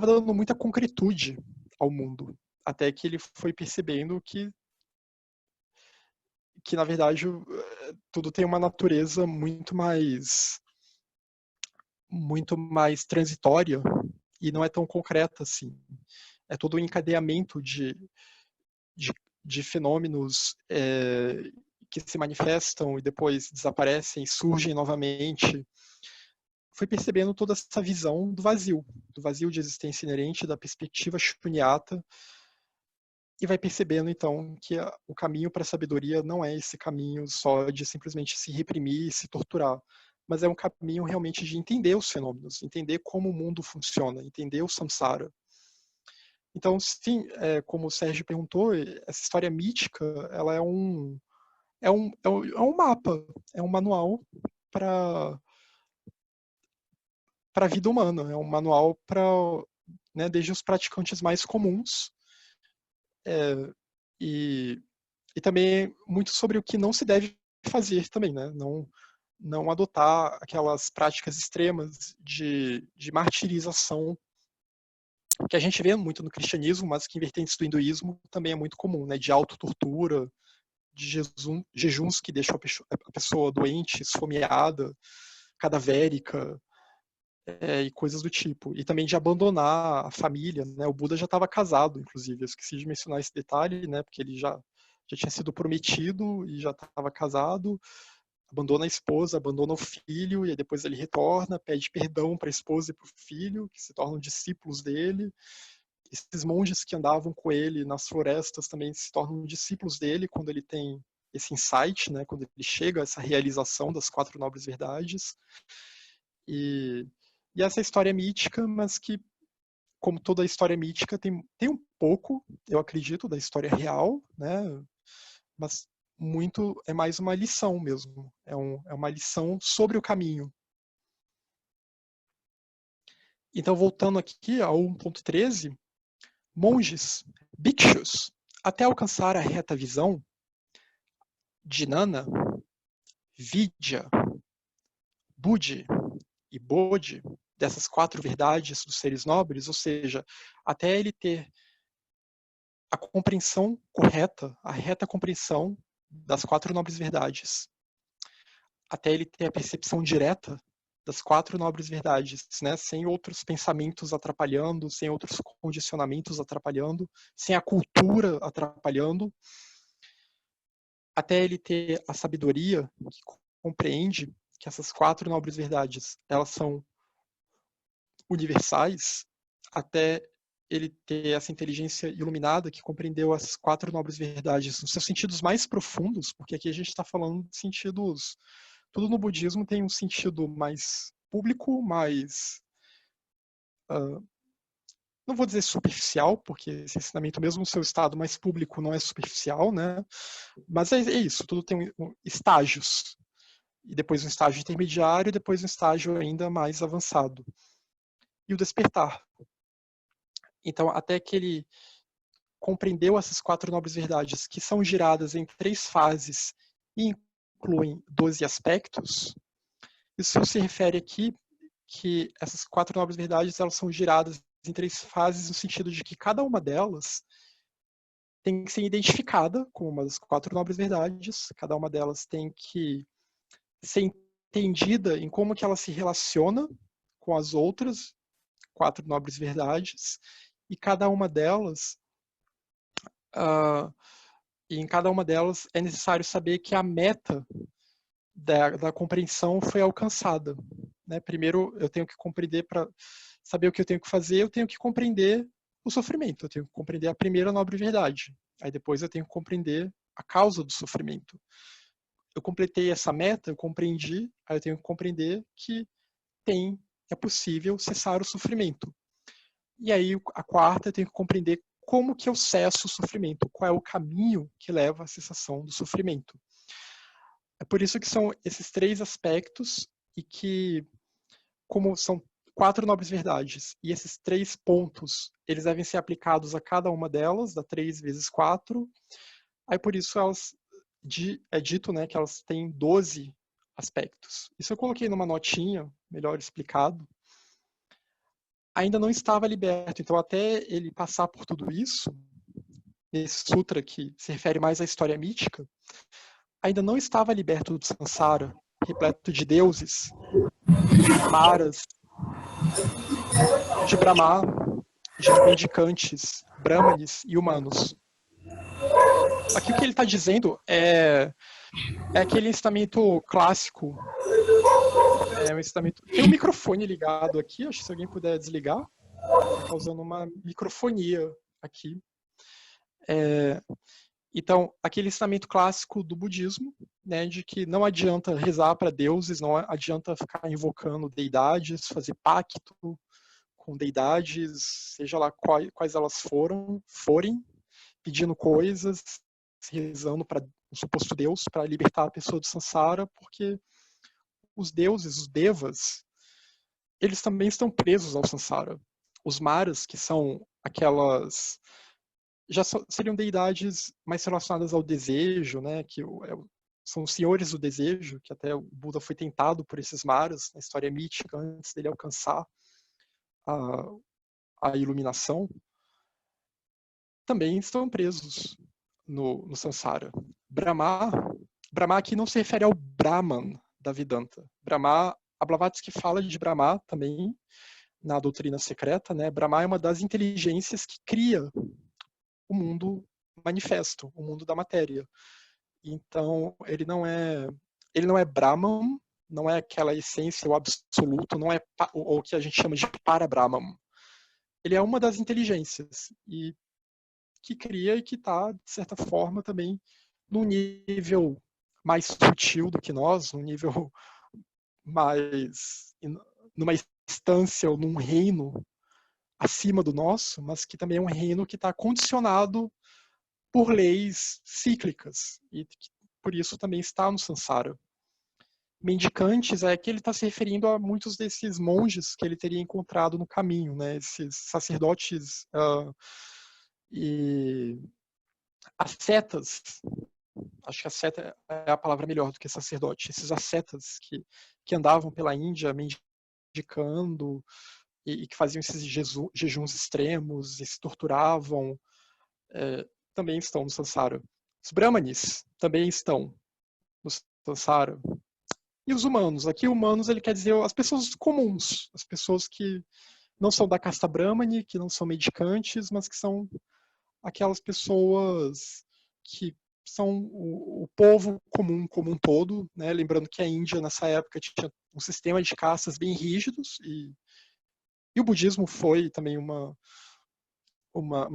dando muita concretude ao mundo, até que ele foi percebendo que na verdade tudo tem uma natureza muito mais transitória e não é tão concreta assim. É todo um encadeamento de fenômenos que se manifestam e depois desaparecem, surgem novamente. Foi percebendo toda essa visão do vazio de existência inerente, da perspectiva shunyata, e vai percebendo então que o caminho para a sabedoria não é esse caminho só de simplesmente se reprimir e se torturar, mas é um caminho realmente de entender os fenômenos, entender como o mundo funciona, entender o samsara. Então, sim, como o Sérgio perguntou, essa história mítica, ela é um mapa, é um manual para a vida humana, é um manual para, né, desde os praticantes mais comuns, e também muito sobre o que não se deve fazer também, né? Não adotar aquelas práticas extremas de martirização que a gente vê muito no cristianismo, mas que em vertentes do hinduísmo também é muito comum, né? De autotortura, de jejuns que deixam a pessoa doente, esfomeada, cadavérica, e coisas do tipo. E também de abandonar a família, né? O Buda já estava casado, inclusive. Eu esqueci de mencionar esse detalhe, né? Porque ele já tinha sido prometido e já estava casado. Abandona a esposa, abandona o filho, e aí depois ele retorna, pede perdão para a esposa e para o filho, que se tornam discípulos dele. Esses monges que andavam com ele nas florestas também se tornam discípulos dele quando ele tem esse insight, né? Quando ele chega a essa realização das 4 nobres verdades. E essa história é mítica, mas que, como toda história mítica, tem um pouco, eu acredito, da história real, né? Mas muito é mais uma lição mesmo. É uma lição sobre o caminho. Então, voltando aqui ao 1.13, monges, bhikshus, até alcançar a reta visão, Jnana, Vidya, Buddhi, e Bodhi, dessas 4 verdades dos seres nobres, ou seja, até ele ter a compreensão correta, a reta compreensão das 4 nobres verdades, até ele ter a percepção direta das 4 nobres verdades, né? Sem outros pensamentos atrapalhando, sem outros condicionamentos atrapalhando, sem a cultura atrapalhando, até ele ter a sabedoria que compreende que essas 4 nobres verdades, elas são universais, até ele ter essa inteligência iluminada que compreendeu as 4 nobres verdades nos seus sentidos mais profundos, porque aqui a gente está falando de sentidos... Tudo no budismo tem um sentido mais público, mais... não vou dizer superficial, porque esse ensinamento, mesmo no seu estado mais público, não é superficial, né? Mas é isso, tudo tem estágios. E depois um estágio intermediário, e depois um estágio ainda mais avançado. E o despertar. Então, até que ele compreendeu essas 4 nobres verdades, que são giradas em 3 fases e incluem 12 aspectos, isso se refere aqui que essas 4 nobres verdades, elas são giradas em 3 fases, no sentido de que cada uma delas tem que ser identificada como uma das 4 nobres verdades, cada uma delas tem que ser entendida em como que ela se relaciona com as outras 4 nobres verdades, e cada uma delas, e em cada uma delas é necessário saber que a meta da compreensão foi alcançada. Né? Primeiro, eu tenho que compreender, para saber o que eu tenho que fazer, eu tenho que compreender o sofrimento, eu tenho que compreender a primeira nobre verdade. Aí depois eu tenho que compreender a causa do sofrimento. Eu completei essa meta, eu compreendi, aí eu tenho que compreender que é possível cessar o sofrimento. E aí a quarta, eu tenho que compreender como que eu cesso o sofrimento, qual é o caminho que leva à cessação do sofrimento. É por isso que são esses 3 aspectos e que, como são 4 nobres verdades, e esses 3 pontos, eles devem ser aplicados a cada uma delas, da 3 vezes 4, aí por isso é dito, né, que elas têm 12 aspectos. Isso eu coloquei numa notinha, melhor explicado. Ainda não estava liberto, então até ele passar por tudo isso, nesse sutra que se refere mais à história mítica, ainda não estava liberto do samsara, repleto de deuses, de maras, de Brahma, de mendicantes, brahmanes e humanos. Aqui o que ele está dizendo é aquele ensinamento clássico. É um ensinamento... Tem um microfone ligado aqui, acho que se alguém puder desligar. Está causando uma microfonia aqui. Então, aquele ensinamento clássico do budismo, né, de que não adianta rezar para deuses, não adianta ficar invocando deidades, fazer pacto com deidades, seja lá quais elas forem, pedindo coisas, rezando para um suposto deus para libertar a pessoa do samsara, porque os deuses, os devas, eles também estão presos ao samsara. Os maras, que são aquelas... já seriam deidades mais relacionadas ao desejo, né, que são os senhores do desejo, que até o Buda foi tentado por esses maras na história mítica antes dele alcançar a iluminação, também estão presos no samsara. Brahma aqui não se refere ao Brahman da Vedanta. Brahma, a Blavatsky fala de Brahma também na doutrina secreta, né? Brahma é uma das inteligências que cria o mundo manifesto, o mundo da matéria. Então, ele não é Brahman, não é aquela essência, o absoluto, não é o que a gente chama de para-Brahman. Ele é uma das inteligências e que cria e que está, de certa forma, também num nível mais sutil do que nós, num nível mais... numa instância ou num reino acima do nosso, mas que também é um reino que está condicionado por leis cíclicas e que, por isso também está no samsara. Mendicantes é que ele está se referindo a muitos desses monges que ele teria encontrado no caminho, né? Esses sacerdotes e ascetas. Acho que asceta é a palavra melhor do que sacerdote. Esses ascetas que andavam pela Índia abdicando e que faziam esses jejuns extremos e se torturavam, também estão no Sansara. Os Brahmanes também estão no Sansara. E os humanos? Aqui humanos ele quer dizer as pessoas comuns, as pessoas que não são da casta Brahmani, que não são medicantes, mas que são aquelas pessoas que são o povo comum como um todo, né? Lembrando que a Índia nessa época tinha um sistema de castas bem rígidos e o budismo foi também uma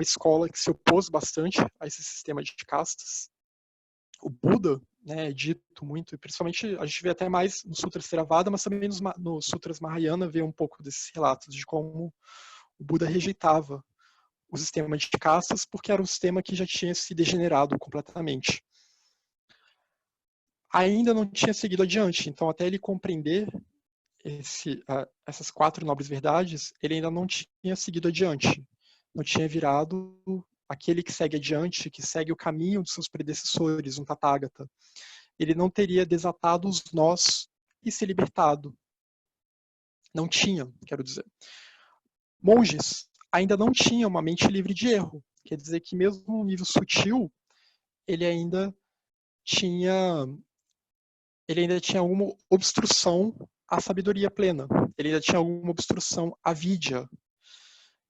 escola que se opôs bastante a esse sistema de castas. O Buda, né, é dito muito, e principalmente a gente vê até mais no Sutras Theravada, mas também nos Sutras Mahayana vê um pouco desses relatos de como o Buda rejeitava o sistema de castas porque era um sistema que já tinha se degenerado completamente. Ainda não tinha seguido adiante, então até ele compreender essas 4 nobres verdades, ele ainda não tinha seguido adiante, não tinha virado aquele que segue adiante, que segue o caminho dos seus predecessores, um Tathagata. Ele não teria desatado os nós e se libertado. Não tinha, quero dizer. Monges ainda não tinham uma mente livre de erro. Quer dizer que mesmo no nível sutil, ele ainda tinha alguma obstrução à sabedoria plena. Ele ainda tinha alguma obstrução à vidya.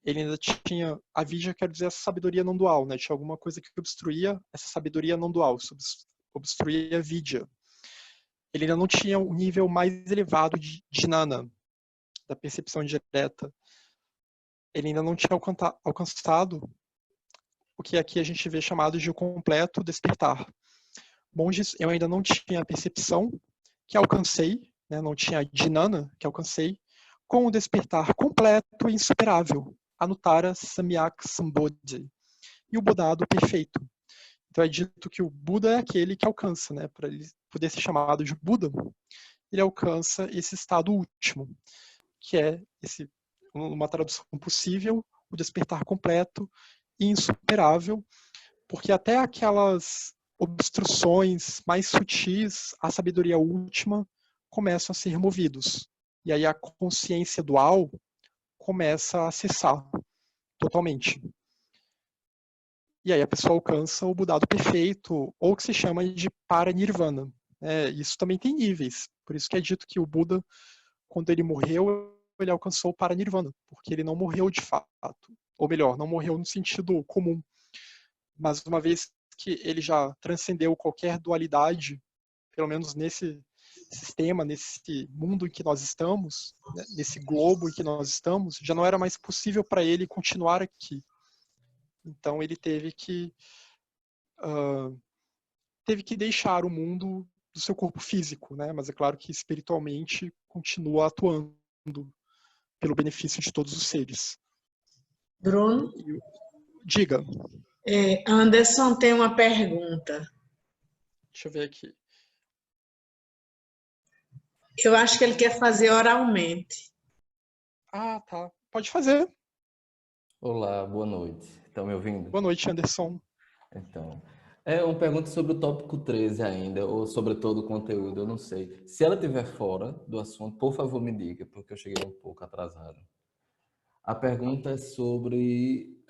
Ele ainda tinha, a vidya quer dizer essa sabedoria não dual, né? Tinha alguma coisa que obstruía essa sabedoria não dual, obstruía a vidya. Ele ainda não tinha o nível mais elevado de jnana, da percepção direta. Ele ainda não tinha alcançado o que aqui a gente vê chamado de o completo despertar. Monges, eu ainda não tinha a percepção que alcancei, né? Não tinha a jnana que alcancei, com o despertar completo e insuperável, Anuttara Samyak Sambodhi, e o bodhado perfeito. Então é dito que o Buda é aquele que alcança, né? Para ele poder ser chamado de Buda, ele alcança esse estado último, que é uma tradução possível, o despertar completo e insuperável, porque até aquelas obstruções mais sutis à sabedoria última começam a ser removidos. E aí a consciência dual começa a cessar totalmente. E aí a pessoa alcança o Budado perfeito, ou que se chama de Paranirvana. Isso também tem níveis. Por isso que é dito que o Buda, quando ele morreu, ele alcançou o Paranirvana, porque ele não morreu de fato. Ou melhor, não morreu no sentido comum. Mas uma vez que ele já transcendeu qualquer dualidade, pelo menos nesse sistema, nesse mundo em que nós estamos, né, nesse globo em que nós estamos, já não era mais possível para ele continuar aqui. Então ele teve que deixar o mundo do seu corpo físico, né? Mas é claro que espiritualmente continua atuando pelo benefício de todos os seres. Bruno? Diga. Anderson tem uma pergunta. Deixa eu ver aqui. Eu acho que ele quer fazer oralmente. Ah, tá. Pode fazer. Olá, boa noite. Estão me ouvindo? Boa noite, Anderson. Então, é uma pergunta sobre o tópico 13 ainda, ou sobre todo o conteúdo, eu não sei. Se ela estiver fora do assunto, por favor me diga, porque eu cheguei um pouco atrasado. A pergunta é sobre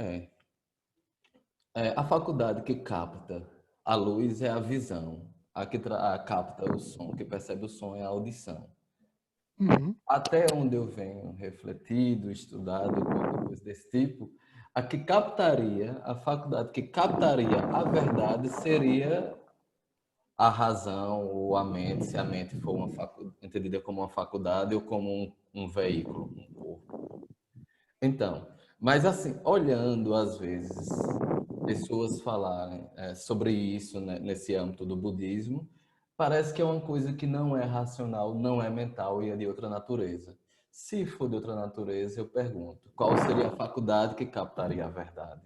a faculdade que capta a luz é a visão, a que capta o som, que percebe o som é a audição. Uhum. Até onde eu venho refletido, estudado, coisas desse tipo, a faculdade que captaria a verdade seria a razão ou a mente, se a mente for entendida como uma faculdade ou como um veículo, um corpo. Então, mas assim, olhando às vezes pessoas falarem sobre isso, né, nesse âmbito do budismo, parece que é uma coisa que não é racional, não é mental e é de outra natureza. Se for de outra natureza, eu pergunto, qual seria a faculdade que captaria a verdade?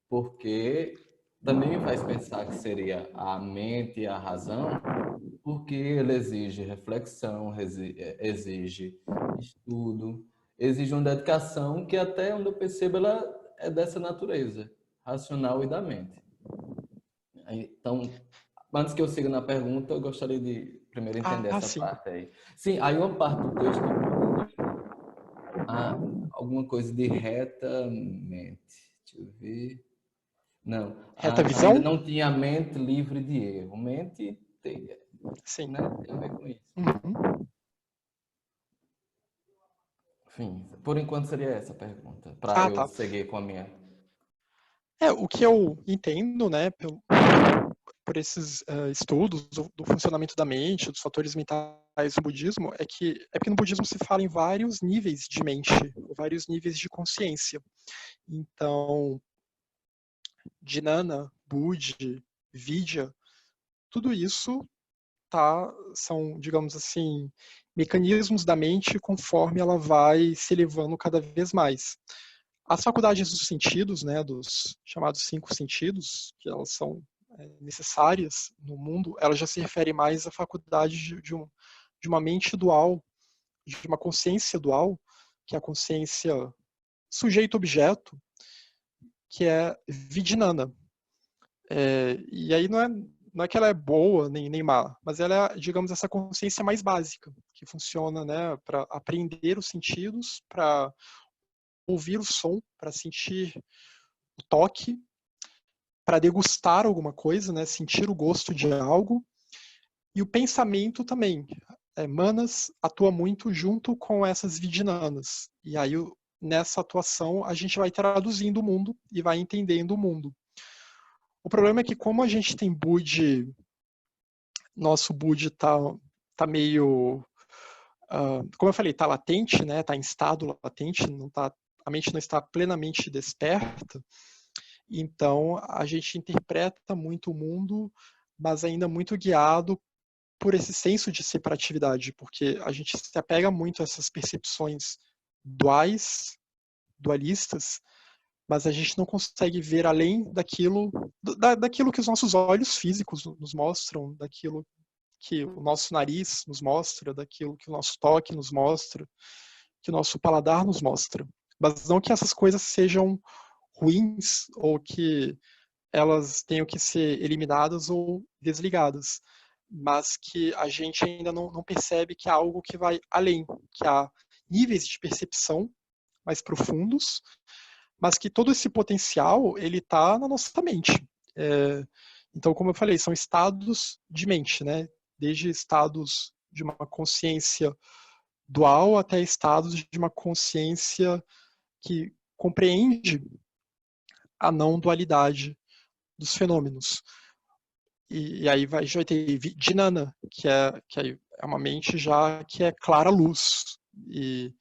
Porque também me faz pensar que seria a mente e a razão, porque ele exige reflexão, exige estudo, exige uma dedicação que até onde eu percebo ela é dessa natureza, racional e da mente. Então, antes que eu siga na pergunta, eu gostaria de primeiro entender essa sim. parte aí. Sim, aí uma parte do texto alguma coisa de retamente. Deixa eu ver. Não, Reta visão? ainda não tinha mente livre de erro. Mente tem, Sim. né? Tem a ver com isso. Uhum. Enfim, por enquanto seria essa a pergunta, para eu Tá. seguir com a minha. O que eu entendo, né, por esses estudos do funcionamento da mente, dos fatores mentais do budismo, é porque no budismo se fala em vários níveis de mente, vários níveis de consciência. Então, Dhyana, Budi, Vidya, tudo isso são, digamos assim, mecanismos da mente conforme ela vai se elevando cada vez mais. As faculdades dos sentidos, né, dos chamados 5 sentidos, que elas são necessárias no mundo, ela já se refere mais à faculdade de uma mente dual, de uma consciência dual, que é a consciência sujeito-objeto, que é Vijnana. E aí não é que ela é boa nem má, mas ela é, digamos, essa consciência mais básica, que funciona, né, para aprender os sentidos, para ouvir o som, para sentir o toque, para degustar alguma coisa, né, sentir o gosto de algo, e o pensamento também. Manas atua muito junto com essas Vijnanas. E aí, nessa atuação, a gente vai traduzindo o mundo e vai entendendo o mundo. O problema é que, como a gente tem Budi, nosso Budi tá meio. Como eu falei, tá latente, né? Tá em estado latente, a mente não está plenamente desperta. Então, a gente interpreta muito o mundo, mas ainda muito guiado por esse senso de separatividade, porque a gente se apega muito a essas percepções dualistas, mas a gente não consegue ver além daquilo que os nossos olhos físicos nos mostram, daquilo que o nosso nariz nos mostra, daquilo que o nosso toque nos mostra, que o nosso paladar nos mostra. Mas não que essas coisas sejam ruins ou que elas tenham que ser eliminadas ou desligadas, mas que a gente ainda não percebe que há algo que vai além, que há níveis de percepção mais profundos, mas que todo esse potencial ele está na nossa mente. Então, como eu falei, são estados de mente, né? Desde estados de uma consciência dual até estados de uma consciência que compreende a não dualidade dos fenômenos. E aí a gente vai ter Dhyana, que é uma mente já que é clara luz. E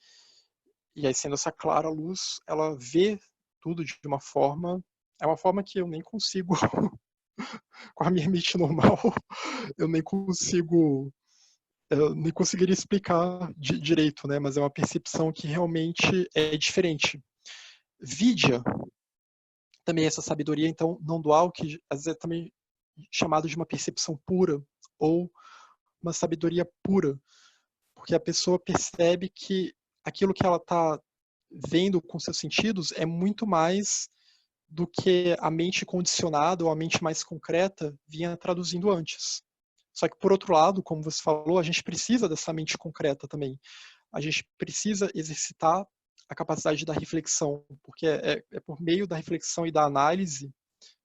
aí, sendo essa clara luz, ela vê tudo de uma forma. É uma forma que eu nem consigo, com a minha mente normal, eu nem consigo. Eu nem conseguiria explicar direito, né? Mas é uma percepção que realmente é diferente. Vidya, também essa sabedoria, então, não dual, que às vezes é também chamado de uma percepção pura, ou uma sabedoria pura, porque a pessoa percebe que aquilo que ela está vendo com seus sentidos é muito mais do que a mente condicionada ou a mente mais concreta vinha traduzindo antes. Só que, por outro lado, como você falou, a gente precisa dessa mente concreta também. A gente precisa exercitar a capacidade da reflexão, porque é por meio da reflexão e da análise,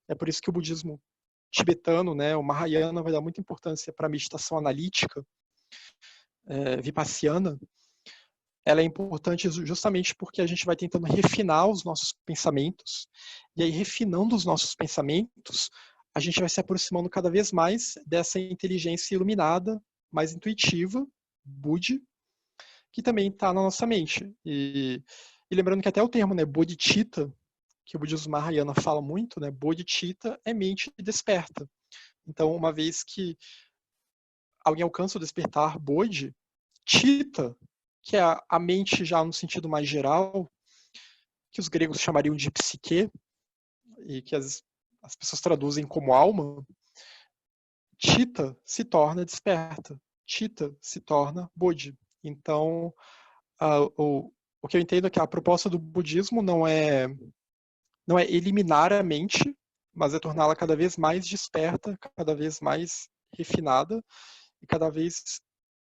é por isso que o budismo tibetano, né, o Mahayana, vai dar muita importância para a meditação analítica, vipassiana. Ela é importante justamente porque a gente vai tentando refinar os nossos pensamentos, e aí, refinando os nossos pensamentos, a gente vai se aproximando cada vez mais dessa inteligência iluminada, mais intuitiva, Budi, que também está na nossa mente. E lembrando que até o termo, né, Bodhicitta, que o budismo Mahayana fala muito, né, Bodhicitta é mente desperta. Então, uma vez que alguém alcança o despertar Bodhi, Citta, que é a mente já no sentido mais geral, que os gregos chamariam de psique, e que as pessoas traduzem como alma, Citta se torna desperta, Citta se torna Bodhi. Então, o que eu entendo é que a proposta do budismo não é eliminar a mente, mas é torná-la cada vez mais desperta, cada vez mais refinada e cada vez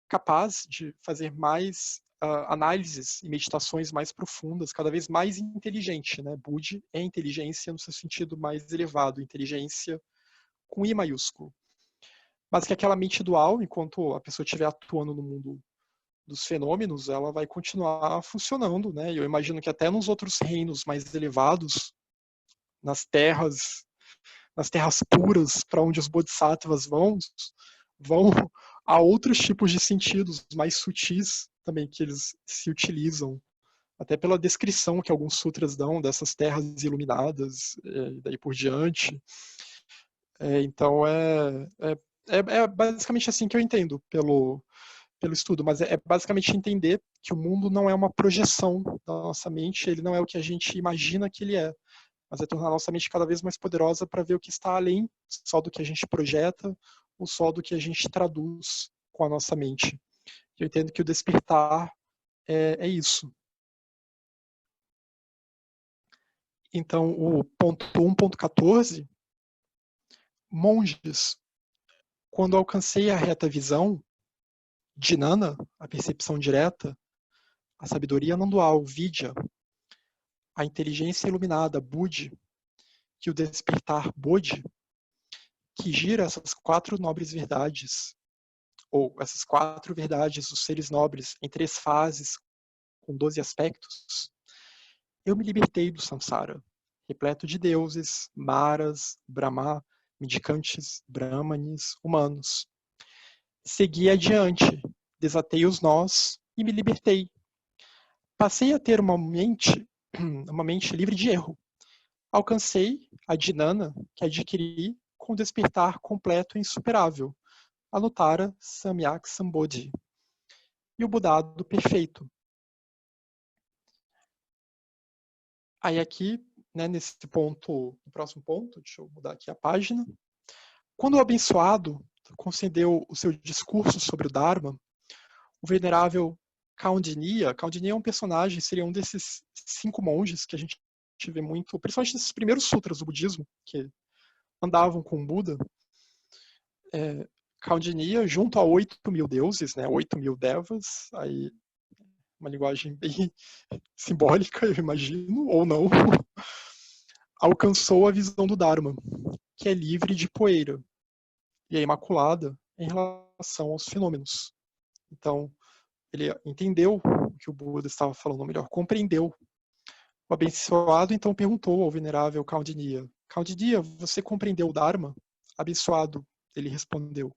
capaz de fazer mais análises e meditações mais profundas, cada vez mais inteligente, né? Buddhi é inteligência no seu sentido mais elevado, inteligência com I maiúsculo. Mas que aquela mente dual, enquanto a pessoa estiver atuando no mundo dos fenômenos, ela vai continuar funcionando, né? E eu imagino que até nos outros reinos mais elevados, nas terras puras, para onde os bodhisattvas vão a outros tipos de sentidos mais sutis também que eles se utilizam, até pela descrição que alguns sutras dão dessas terras iluminadas, e daí por diante. Então é basicamente assim que eu entendo pelo estudo, mas é basicamente entender que o mundo não é uma projeção da nossa mente, ele não é o que a gente imagina que ele é, mas é tornar a nossa mente cada vez mais poderosa para ver o que está além só do que a gente projeta ou só do que a gente traduz com a nossa mente. Eu entendo que o despertar é isso. Então, o ponto 1.14, monges, quando alcancei a reta visão, Jnana, a percepção direta, a sabedoria não dual, Vidya, a inteligência iluminada, Buddhi, que o despertar, Bodhi, que gira essas 4 nobres verdades, ou essas 4 verdades dos seres nobres em 3 fases, com 12 aspectos, eu me libertei do samsara, repleto de deuses, maras, brahma, mendicantes, brahmanes, humanos. Segui adiante, desatei os nós e me libertei. Passei a ter uma mente livre de erro. Alcancei a Jnana que adquiri com o despertar completo e insuperável, Anuttara Samyak Sambodhi, e o Budado perfeito. Aí aqui, né, nesse ponto, no próximo ponto, deixa eu mudar aqui a página. Quando o abençoado concedeu o seu discurso sobre o Dharma, o venerável Kaundinya é um personagem, seria um desses 5 monges que a gente vê muito, principalmente nesses primeiros sutras do budismo, que andavam com o Buda. Kaundinya, junto a 8.000 deuses, né, 8.000 devas, aí uma linguagem bem simbólica, eu imagino, ou não, alcançou a visão do Dharma, que é livre de poeira e é imaculada em relação aos fenômenos. Então, ele entendeu o que o Buda estava falando, ou melhor, compreendeu. O abençoado então perguntou ao venerável Kaundinya: Kaundinya, você compreendeu o Dharma? Abençoado, ele respondeu: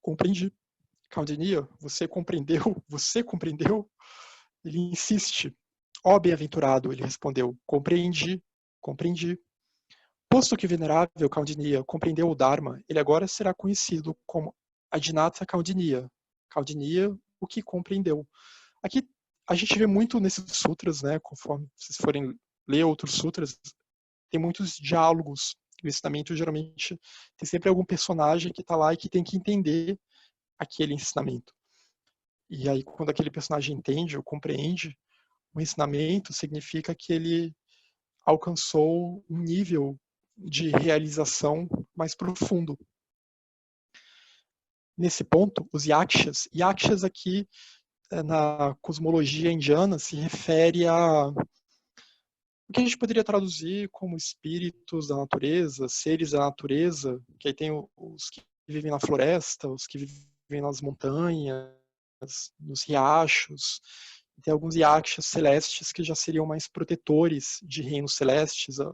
compreendi. Kaundinya, você compreendeu? Você compreendeu? Ele insiste. Ó bem-aventurado, ele respondeu: compreendi, compreendi. Posto que o venerável Kaundinya compreendeu o Dharma, ele agora será conhecido como Adinata Kaundinya. Kaundinya, o que compreendeu. Aqui a gente vê muito nesses sutras, né, conforme vocês forem ler outros sutras, tem muitos diálogos. O ensinamento geralmente tem sempre algum personagem que está lá e que tem que entender aquele ensinamento. E aí, quando aquele personagem entende ou compreende o ensinamento, significa que ele alcançou um nível de realização mais profundo. Nesse ponto, os yakshas aqui na cosmologia indiana se refere a o que a gente poderia traduzir como espíritos da natureza, seres da natureza, que aí tem os que vivem na floresta, os que vivem nas montanhas, nos riachos. Tem alguns yakshas celestes que já seriam mais protetores de reinos celestes. A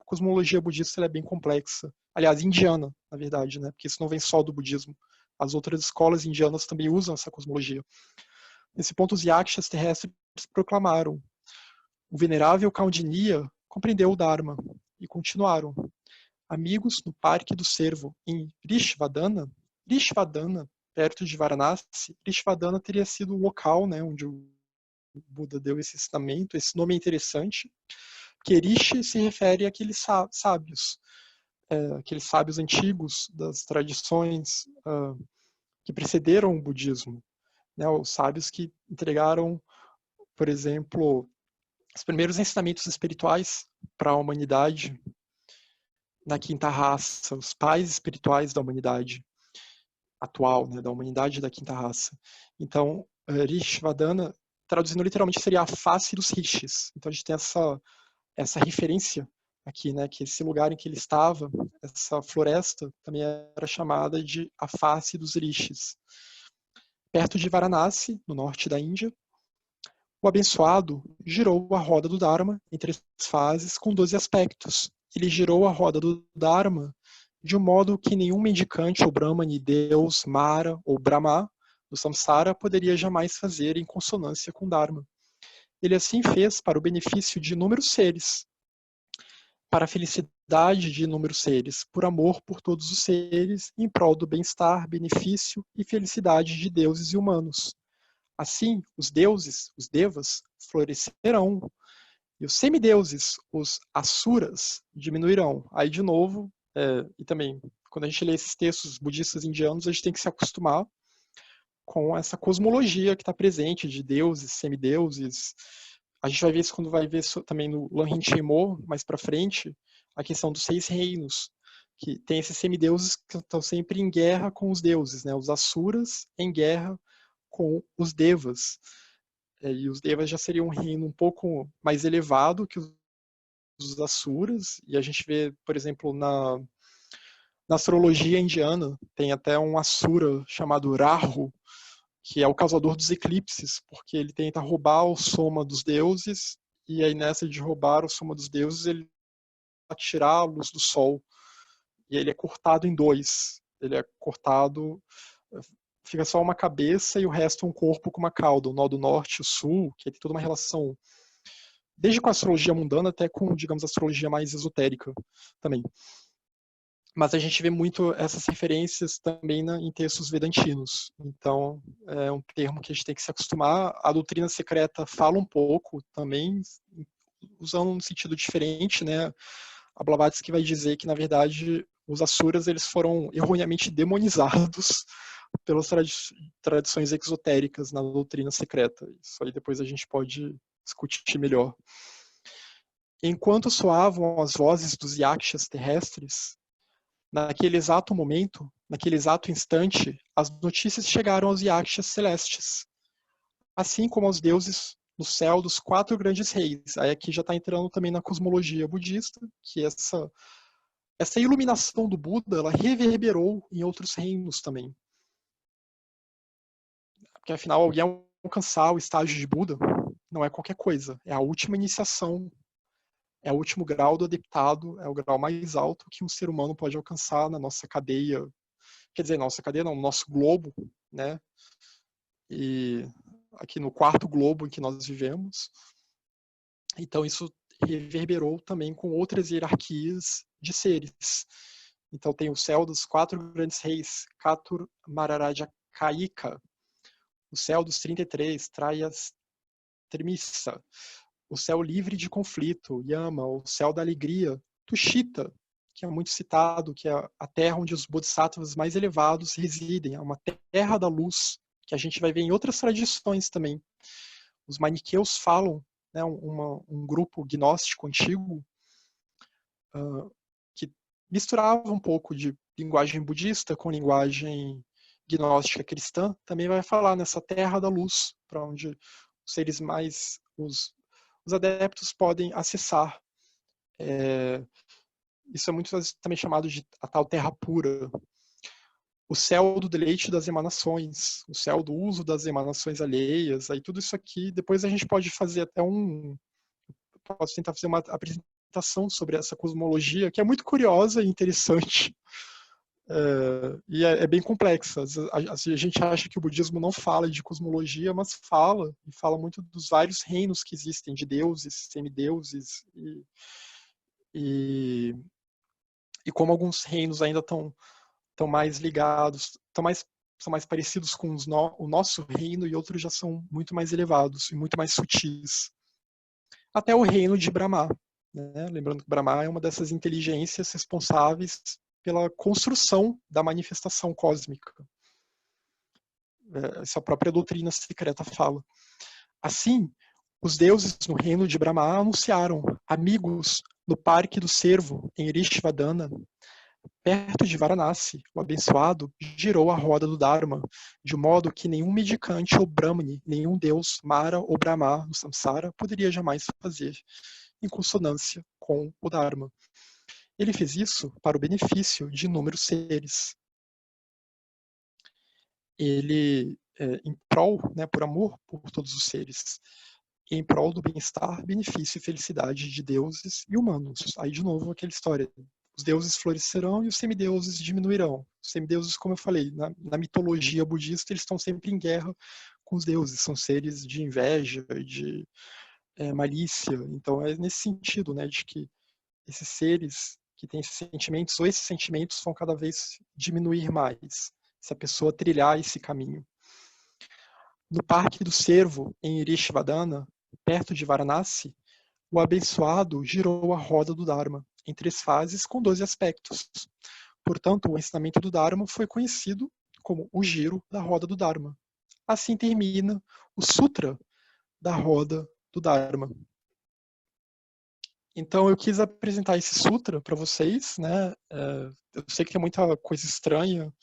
cosmologia budista é bem complexa. Aliás, indiana, na verdade, né? Porque isso não vem só do budismo. As outras escolas indianas também usam essa cosmologia. Nesse ponto, os yakshas terrestres proclamaram: o venerável Kaundinya compreendeu o Dharma, e continuaram: amigos no Parque do Cervo, em Rishvadana, perto de Varanasi. Rishvadana teria sido o local, né, onde o Buda deu esse ensinamento. Esse nome é interessante, porque Rishi se refere àqueles sábios, aqueles sábios antigos das tradições que precederam o budismo, né, os sábios que entregaram, por exemplo, os primeiros ensinamentos espirituais para a humanidade na quinta raça, os pais espirituais da humanidade atual, né, da humanidade da quinta raça. Então, Rishvadana, traduzindo literalmente, seria a face dos rishis. Então a gente tem essa referência aqui, né, que esse lugar em que ele estava, essa floresta, também era chamada de a face dos rishis. Perto de Varanasi, no norte da Índia, o abençoado girou a roda do Dharma em 3 fases com 12 aspectos. Ele girou a roda do Dharma de um modo que nenhum mendicante ou Brahmani, Deus, Mara ou Brahma do Samsara poderia jamais fazer em consonância com o Dharma. Ele assim fez para o benefício de inúmeros seres, para a felicidade de inúmeros seres, por amor por todos os seres, em prol do bem-estar, benefício e felicidade de deuses e humanos. Assim, os deuses, os devas, florescerão, e os semideuses, os asuras, diminuirão. Aí, de novo, e também, quando a gente lê esses textos budistas indianos, a gente tem que se acostumar com essa cosmologia que está presente de deuses, semideuses. A gente vai ver isso quando vai ver também no Lanhin Chenmo, mais para frente, a questão dos 6 reinos, que tem esses semideuses que estão sempre em guerra com os deuses, né? Os asuras em guerra com os devas. E os devas já seriam um reino um pouco mais elevado que os asuras, e a gente vê, por exemplo, na astrologia indiana, tem até um asura chamado Rahu, que é o causador dos eclipses, porque ele tenta roubar o soma dos deuses, e aí nessa de roubar o soma dos deuses, ele vai tirar a luz do sol, e ele é cortado em 2. Ele é cortado, fica só uma cabeça e o resto um corpo com uma cauda, o nó do norte e o sul, que tem toda uma relação, desde com a astrologia mundana até com, digamos, a astrologia mais esotérica também. Mas a gente vê muito essas referências também em textos vedantinos. Então, é um termo que a gente tem que se acostumar. A doutrina secreta fala um pouco também, usando um sentido diferente, né? A Blavatsky vai dizer que, na verdade, os asuras eles foram erroneamente demonizados pelas tradições exotéricas na doutrina secreta. Isso aí depois a gente pode discutir melhor. Enquanto soavam as vozes dos yakshas terrestres, naquele exato momento, naquele exato instante, as notícias chegaram aos yakshas celestes, assim como aos deuses no céu dos 4 grandes reis. Aí aqui já está entrando também na cosmologia budista, que essa iluminação do Buda, ela reverberou em outros reinos também. Porque afinal, alguém alcançar o estágio de Buda não é qualquer coisa, é a última iniciação. É o último grau do adeptado, é o grau mais alto que um ser humano pode alcançar na nossa cadeia, quer dizer, nossa cadeia não, no nosso globo, né? E aqui no 4º globo em que nós vivemos. Então isso reverberou também com outras hierarquias de seres. Então tem o céu dos 4 grandes reis, Katur Mararajakaika, o céu dos 33, Trayas Trimissa, o céu livre de conflito, Yama, o céu da alegria, Tushita, que é muito citado, que é a terra onde os bodhisattvas mais elevados residem, é uma terra da luz, que a gente vai ver em outras tradições também. Os maniqueus falam, né, um grupo gnóstico antigo, que misturava um pouco de linguagem budista com linguagem gnóstica cristã, também vai falar nessa terra da luz, para onde os seres mais, os adeptos podem acessar. Isso é muito também chamado de a tal terra pura. O céu do deleite das emanações, o céu do uso das emanações alheias, aí tudo isso aqui, depois a gente pode fazer até posso tentar fazer uma apresentação sobre essa cosmologia, que é muito curiosa e interessante. E é bem complexa. A gente acha que o budismo não fala de cosmologia, mas fala, e fala muito dos vários reinos que existem, de deuses, semideuses, e como alguns reinos ainda estão mais ligados, são mais parecidos com o nosso reino, e outros já são muito mais elevados e muito mais sutis. Até o reino de Brahma, né? Lembrando que Brahma é uma dessas inteligências responsáveis pela construção da manifestação cósmica. Essa própria doutrina secreta fala. Assim, os deuses no reino de Brahma anunciaram: amigos, no Parque do Cervo, em Rishvadana, Perto de Varanasi, o abençoado girou a roda do Dharma, de modo que nenhum medicante ou Brahmani, nenhum deus, Mara ou Brahma no Samsara poderia jamais fazer, em consonância com o Dharma. Ele fez isso para o benefício de inúmeros seres. Ele, em prol, né, por amor por todos os seres, em prol do bem-estar, benefício e felicidade de deuses e humanos. Aí, de novo, aquela história. Os deuses florescerão e os semideuses diminuirão. Os semideuses, como eu falei, na mitologia budista, eles estão sempre em guerra com os deuses. São seres de inveja, de malícia. Então, é nesse sentido, né, de que esses seres que têm esses sentimentos, ou esses sentimentos vão cada vez diminuir mais, se a pessoa trilhar esse caminho. No Parque do Cervo, em Irishvardhana, perto de Varanasi, o abençoado girou a roda do Dharma, em 3 fases com 12 aspectos. Portanto, o ensinamento do Dharma foi conhecido como o giro da roda do Dharma. Assim termina o Sutra da roda do Dharma. Então, eu quis apresentar esse sutra para vocês, né? Eu sei que tem muita coisa estranha,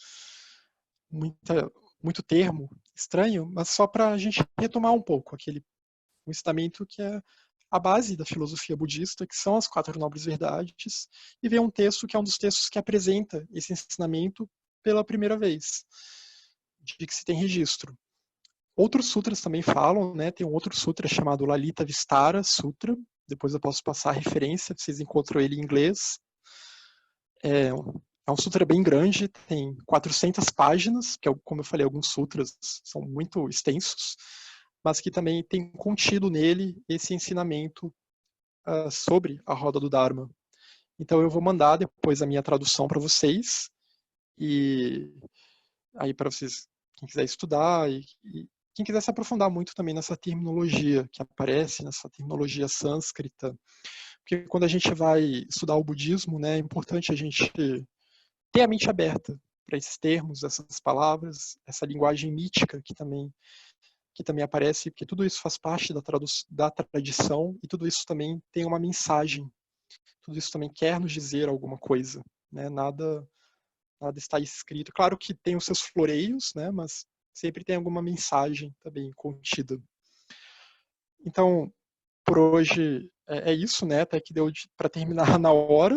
muito termo estranho, mas só para a gente retomar um pouco um ensinamento que é a base da filosofia budista, que são as 4 nobres verdades, e ver um texto que é um dos textos que apresenta esse ensinamento pela primeira vez, de que se tem registro. Outros sutras também falam, né? Tem um outro sutra chamado Lalita Vistara Sutra, depois eu posso passar a referência, vocês encontram ele em inglês. É um sutra bem grande, tem 400 páginas, que, como eu falei, alguns sutras são muito extensos, mas que também tem contido nele esse ensinamento sobre a roda do Dharma. Então eu vou mandar depois a minha tradução para vocês, e aí para vocês, quem quiser estudar, e quem quiser se aprofundar muito também nessa terminologia que aparece, nessa terminologia sânscrita, porque quando a gente vai estudar o budismo, né, é importante a gente ter a mente aberta para esses termos, essas palavras, essa linguagem mítica que também aparece, porque tudo isso faz parte da tradição, e tudo isso também tem uma mensagem, tudo isso também quer nos dizer alguma coisa, né? Nada está escrito. Claro que tem os seus floreios, né? Mas sempre tem alguma mensagem também contida. Então, por hoje é isso, né? Até que deu para terminar na hora.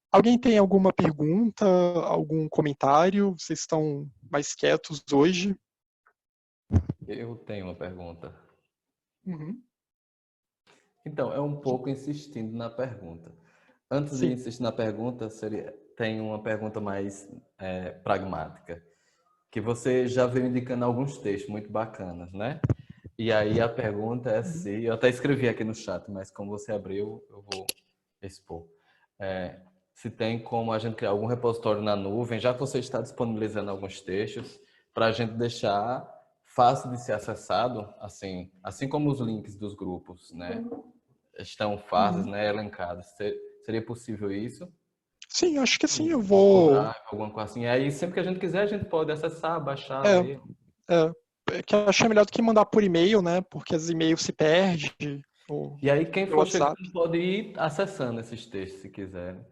Alguém tem alguma pergunta, algum comentário? Vocês estão mais quietos hoje? Eu tenho uma pergunta. Uhum. Então, é um pouco insistindo na pergunta. Antes de insistir na pergunta, tem uma pergunta mais pragmática, que você já veio indicando alguns textos muito bacanas, né? E aí a pergunta é se... Eu até escrevi aqui no chat, mas como você abriu, eu vou expor. Se tem como a gente criar algum repositório na nuvem, já que você está disponibilizando alguns textos, para a gente deixar fácil de ser acessado, assim como os links dos grupos, né? Estão fáceis, né, elencados. Seria possível isso? Sim, acho que sim, eu vou... Alguma coisa assim. Aí, sempre que a gente quiser, a gente pode acessar, baixar, ler. Que eu achei melhor do que mandar por e-mail, né? Porque as e-mails se perdem. E aí, quem for chegando pode ir acessando esses textos, se quiser.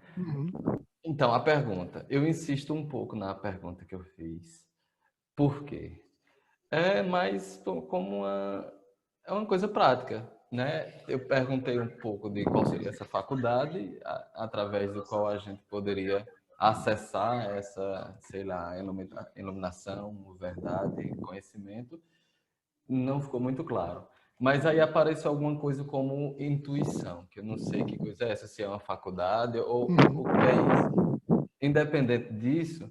Então, a pergunta. Eu insisto um pouco na pergunta que eu fiz. Por quê? É mais como é uma coisa prática, né? Eu perguntei um pouco de qual seria essa faculdade, através do qual a gente poderia acessar essa, sei lá, iluminação, verdade, conhecimento. Não ficou muito claro. Mas aí apareceu alguma coisa como intuição, que eu não sei que coisa é essa, se é uma faculdade ou o que é isso. Independente disso,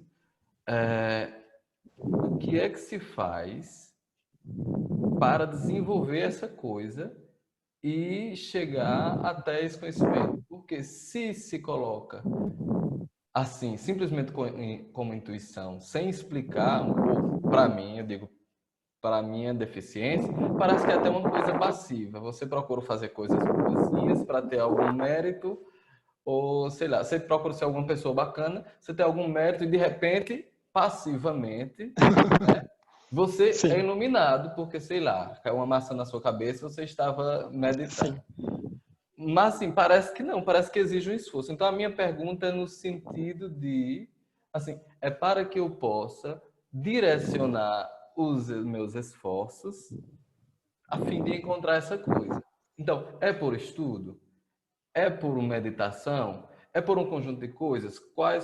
o que é que se faz para desenvolver essa coisa e chegar até esse conhecimento? Porque se coloca assim, simplesmente como intuição, sem explicar um pouco, para mim, eu digo, para a minha deficiência, parece que é até uma coisa passiva. Você procura fazer coisas boazinhas para ter algum mérito, ou sei lá, você procura ser alguma pessoa bacana, você tem algum mérito e de repente, passivamente, né, você é iluminado porque, sei lá, caiu uma maçã na sua cabeça, você estava meditando. Mas, assim, parece que não, parece que exige um esforço. Então, a minha pergunta é no sentido de, assim, é para que eu possa direcionar os meus esforços a fim de encontrar essa coisa. Então, é por estudo? É por meditação? É por um conjunto de coisas? Qual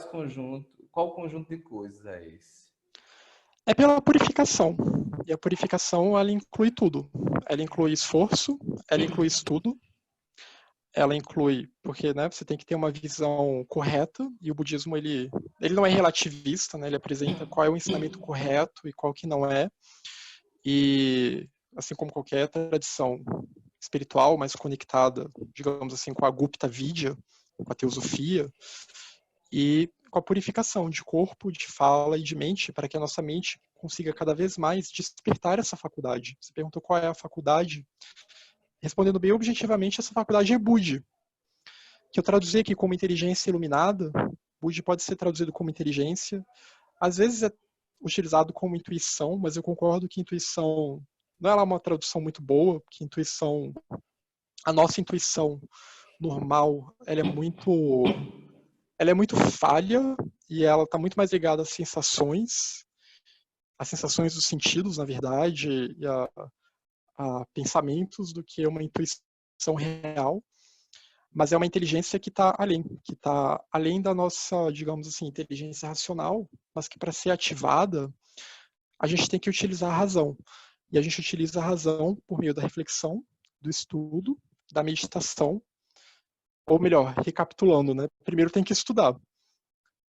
conjunto de coisas é esse? É pela purificação. E a purificação, ela inclui tudo. Ela inclui esforço, ela inclui estudo, ela inclui, porque, né, você tem que ter uma visão correta, e o budismo, ele não é relativista, né, ele apresenta qual é o ensinamento correto e qual que não é, e assim como qualquer tradição espiritual mais conectada, digamos assim, com a Gupta Vidya, com a teosofia, e com a purificação de corpo, de fala e de mente, para que a nossa mente consiga cada vez mais despertar essa faculdade. Você perguntou qual é a faculdade? Respondendo bem objetivamente, essa faculdade é Budi, que eu traduzi aqui como inteligência iluminada. Budi pode ser traduzido como inteligência. Às vezes é utilizado como intuição, mas eu concordo que intuição não é uma tradução muito boa, porque intuição, a nossa intuição normal, ela é muito falha e ela está muito mais ligada às sensações dos sentidos, na verdade, e a pensamentos do que uma intuição real. Mas é uma inteligência que está além da nossa, digamos assim, inteligência racional, mas que para ser ativada, a gente tem que utilizar a razão. E a gente utiliza a razão por meio da reflexão, do estudo, da meditação, ou melhor, recapitulando, né? Primeiro tem que estudar.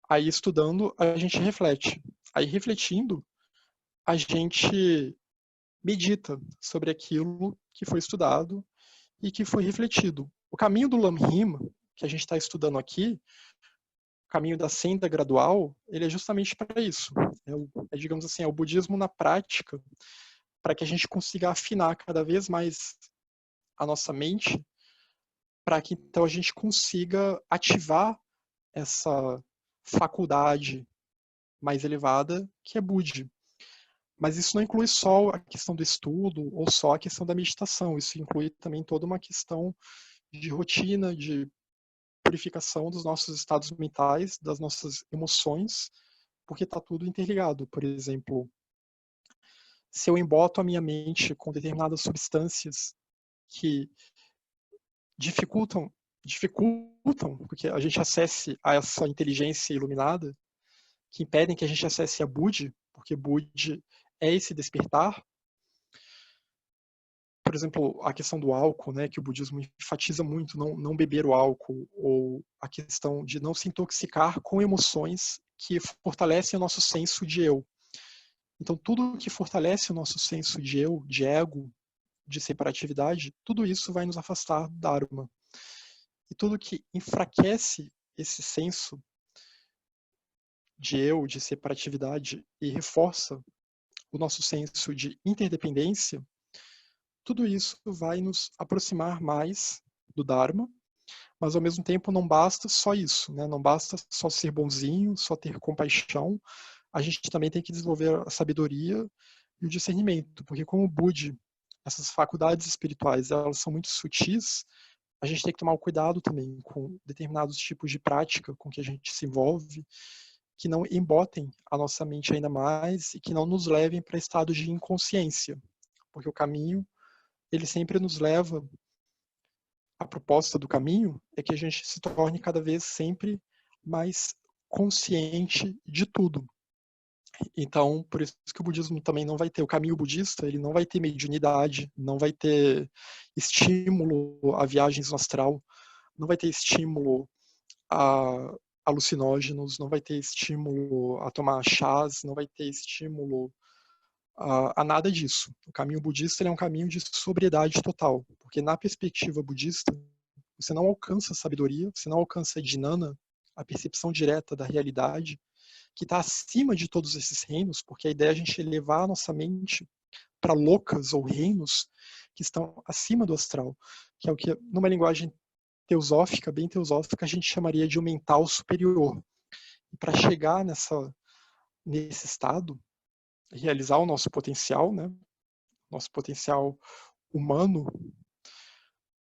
Aí estudando, a gente reflete. Aí refletindo, a gente medita sobre aquilo que foi estudado e que foi refletido. O caminho do Lamrim, que a gente está estudando aqui, o caminho da senda gradual, ele é justamente para isso. Digamos assim, é o budismo na prática, para que a gente consiga afinar cada vez mais a nossa mente, para que então a gente consiga ativar essa faculdade mais elevada, que é Budi. Mas isso não inclui só a questão do estudo ou só a questão da meditação. Isso inclui também toda uma questão de rotina, de purificação dos nossos estados mentais, das nossas emoções, porque está tudo interligado. Por exemplo, se eu emboto a minha mente com determinadas substâncias que dificultam porque a gente acesse a essa inteligência iluminada, que impedem que a gente acesse a Budi, porque Budi é esse despertar. Por exemplo, a questão do álcool, né, que o budismo enfatiza muito, não beber o álcool, ou a questão de não se intoxicar com emoções que fortalecem o nosso senso de eu. Então, tudo que fortalece o nosso senso de eu, de ego, de separatividade, tudo isso vai nos afastar do Dharma. E tudo que enfraquece esse senso de eu, de separatividade, e reforça o nosso senso de interdependência, tudo isso vai nos aproximar mais do Dharma, mas ao mesmo tempo não basta só isso, né? Não basta só ser bonzinho, só ter compaixão, a gente também tem que desenvolver a sabedoria e o discernimento, porque como o Budi, essas faculdades espirituais, elas são muito sutis, a gente tem que tomar cuidado também com determinados tipos de prática com que a gente se envolve, que não embotem a nossa mente ainda mais e que não nos levem para estados de inconsciência, porque o caminho, ele sempre nos leva, a proposta do caminho é que a gente se torne cada vez sempre mais consciente de tudo. Então, por isso que o budismo também não vai ter, o caminho budista, ele não vai ter mediunidade, não vai ter estímulo a viagens no astral, não vai ter estímulo a alucinógenos, não vai ter estímulo a tomar chás, não vai ter estímulo a nada disso. O caminho budista, ele é um caminho de sobriedade total, porque na perspectiva budista, você não alcança a sabedoria, você não alcança a dhyana, a percepção direta da realidade, que está acima de todos esses reinos, porque a ideia é a gente elevar a nossa mente para lokas ou reinos que estão acima do astral, que é o que, numa linguagem teosófica, bem teosófica, a gente chamaria de um mental superior. E para chegar nesse estado, realizar o nosso potencial, né? Nosso potencial humano,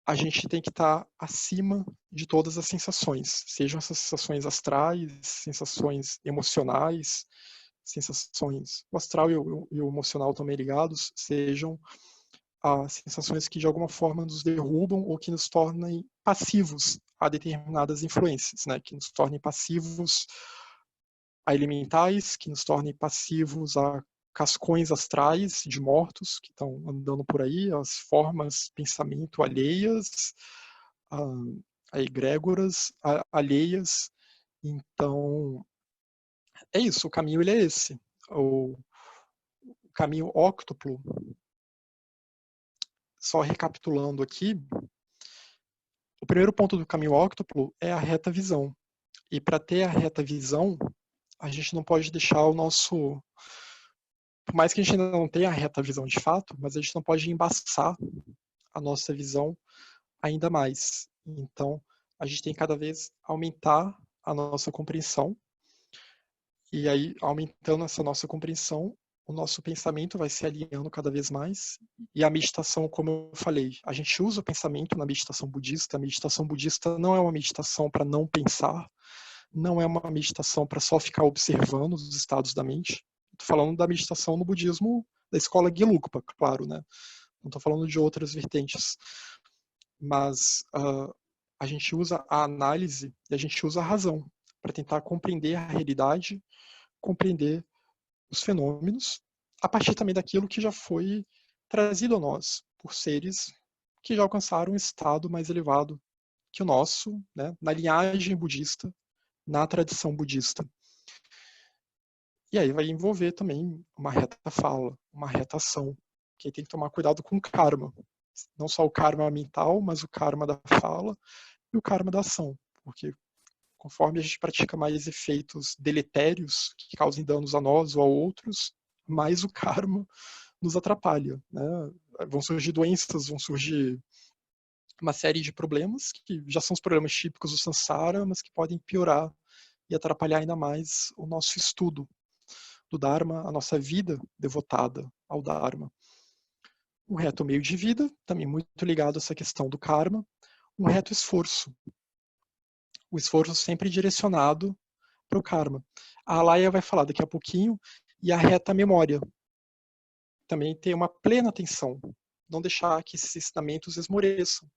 a gente tem que estar acima de todas as sensações, sejam essas sensações astrais, sensações emocionais, sensações, o astral e o emocional também ligados, sejam as sensações que de alguma forma nos derrubam ou que nos tornem passivos a determinadas influências, né? Que nos tornem passivos a elementais, que nos tornem passivos a cascões astrais de mortos que estão andando por aí, as formas pensamento alheias, a egrégoras alheias. Então, é isso, o caminho ele é esse. O caminho óctuplo, só recapitulando aqui, o primeiro ponto do caminho óctuplo é a reta visão. E para ter a reta visão, a gente não pode deixar o nosso... Por mais que a gente ainda não tenha a reta visão de fato, mas a gente não pode embaçar a nossa visão ainda mais. Então, a gente tem que cada vez aumentar a nossa compreensão. E aí, aumentando essa nossa compreensão, o nosso pensamento vai se alinhando cada vez mais. E a meditação, como eu falei, a gente usa o pensamento na meditação budista. A meditação budista não é uma meditação para não pensar, não é uma meditação para só ficar observando os estados da mente. Estou falando da meditação no budismo da escola Gelugpa, claro, né? Não estou falando de outras vertentes. Mas a gente usa a análise e a gente usa a razão para tentar compreender a realidade, compreender os fenômenos, a partir também daquilo que já foi trazido a nós por seres que já alcançaram um estado mais elevado que o nosso, né? Na linhagem budista, na tradição budista. E aí vai envolver também uma reta fala, uma reta ação, que aí tem que tomar cuidado com o karma. Não só o karma mental, mas o karma da fala e o karma da ação. Porque conforme a gente pratica mais efeitos deletérios que causem danos a nós ou a outros, mais o karma nos atrapalha, né? Vão surgir doenças, vão surgir uma série de problemas que já são os problemas típicos do Sansara, mas que podem piorar e atrapalhar ainda mais o nosso estudo do Dharma, a nossa vida devotada ao Dharma. Um reto meio de vida, também muito ligado a essa questão do karma. Um reto esforço. O esforço sempre direcionado para o karma. A Alaya vai falar daqui a pouquinho. E a reta memória. Também ter uma plena atenção. Não deixar que esses ensinamentos esmoreçam.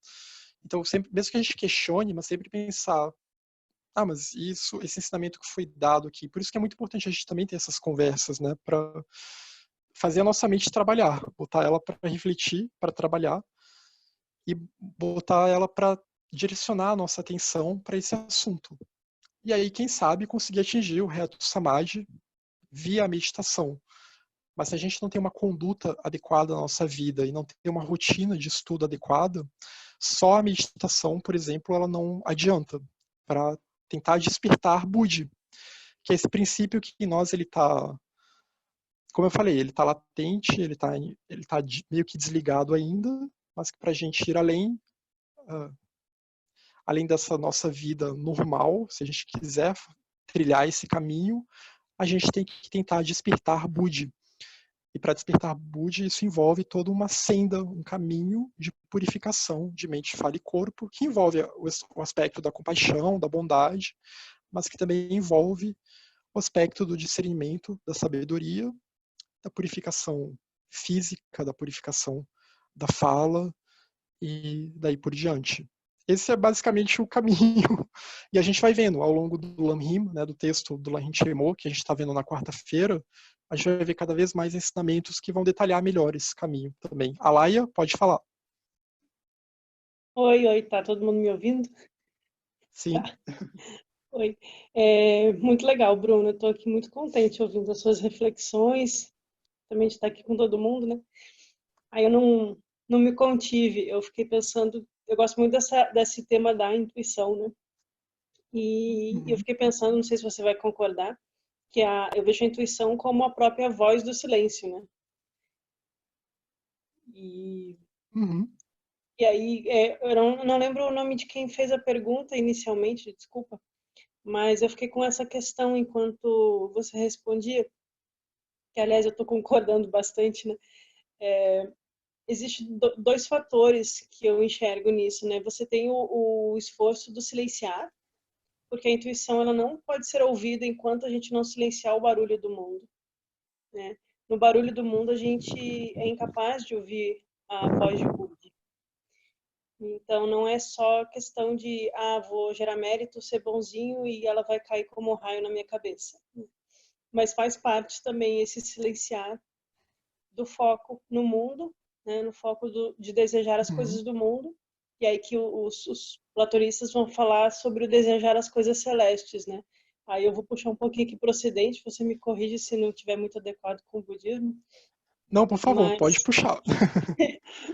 Então, sempre, mesmo que a gente questione, mas sempre pensar, mas esse ensinamento que foi dado aqui. Por isso que é muito importante a gente também ter essas conversas, né? Para fazer a nossa mente trabalhar. Botar ela para refletir, para trabalhar. E botar ela para direcionar a nossa atenção para esse assunto. E aí, quem sabe, conseguir atingir o reto samadhi via a meditação. Mas se a gente não tem uma conduta adequada na nossa vida e não tem uma rotina de estudo adequada, só a meditação, por exemplo, ela não adianta para tentar despertar Buddhi, que é esse princípio que em nós ele está, como eu falei, ele está latente, ele tá meio que desligado ainda, mas que para a gente ir além, além dessa nossa vida normal, se a gente quiser trilhar esse caminho, a gente tem que tentar despertar Buddhi. E para despertar Buddhi, isso envolve toda uma senda, um caminho de purificação de mente, fala e corpo, que envolve o aspecto da compaixão, da bondade, mas que também envolve o aspecto do discernimento, da sabedoria, da purificação física, da purificação da fala e daí por diante. Esse é basicamente o caminho. E a gente vai vendo ao longo do Lamrim, né, do texto do Lamrim Chemo, que a gente está vendo na quarta-feira, a gente vai ver cada vez mais ensinamentos que vão detalhar melhor esse caminho também. Alaya, pode falar. Oi, tá todo mundo me ouvindo? Sim. Tá. Oi. Muito legal, Bruno. Eu estou aqui muito contente ouvindo as suas reflexões, também de estar aqui com todo mundo, né? Aí eu não me contive, eu fiquei pensando, eu gosto muito desse tema da intuição, né? E eu fiquei pensando, não sei se você vai concordar, que eu vejo a intuição como a própria voz do silêncio, né? E aí, eu não lembro o nome de quem fez a pergunta inicialmente, desculpa, mas eu fiquei com essa questão enquanto você respondia, que aliás eu estou concordando bastante, né? existem dois fatores que eu enxergo nisso, né? Você tem o esforço do silenciar, porque a intuição ela não pode ser ouvida enquanto a gente não silenciar o barulho do mundo, né? No barulho do mundo a gente é incapaz de ouvir a voz de Budi. Então não é só questão de vou gerar mérito, ser bonzinho e ela vai cair como um raio na minha cabeça. Mas faz parte também esse silenciar do foco no mundo, né? No foco de desejar as coisas do mundo. E aí que os platonistas vão falar sobre o desejar as coisas celestes, né? Aí eu vou puxar um pouquinho aqui para o Ocidente, você me corrige se não estiver muito adequado com o budismo. Não, por favor, pode puxar.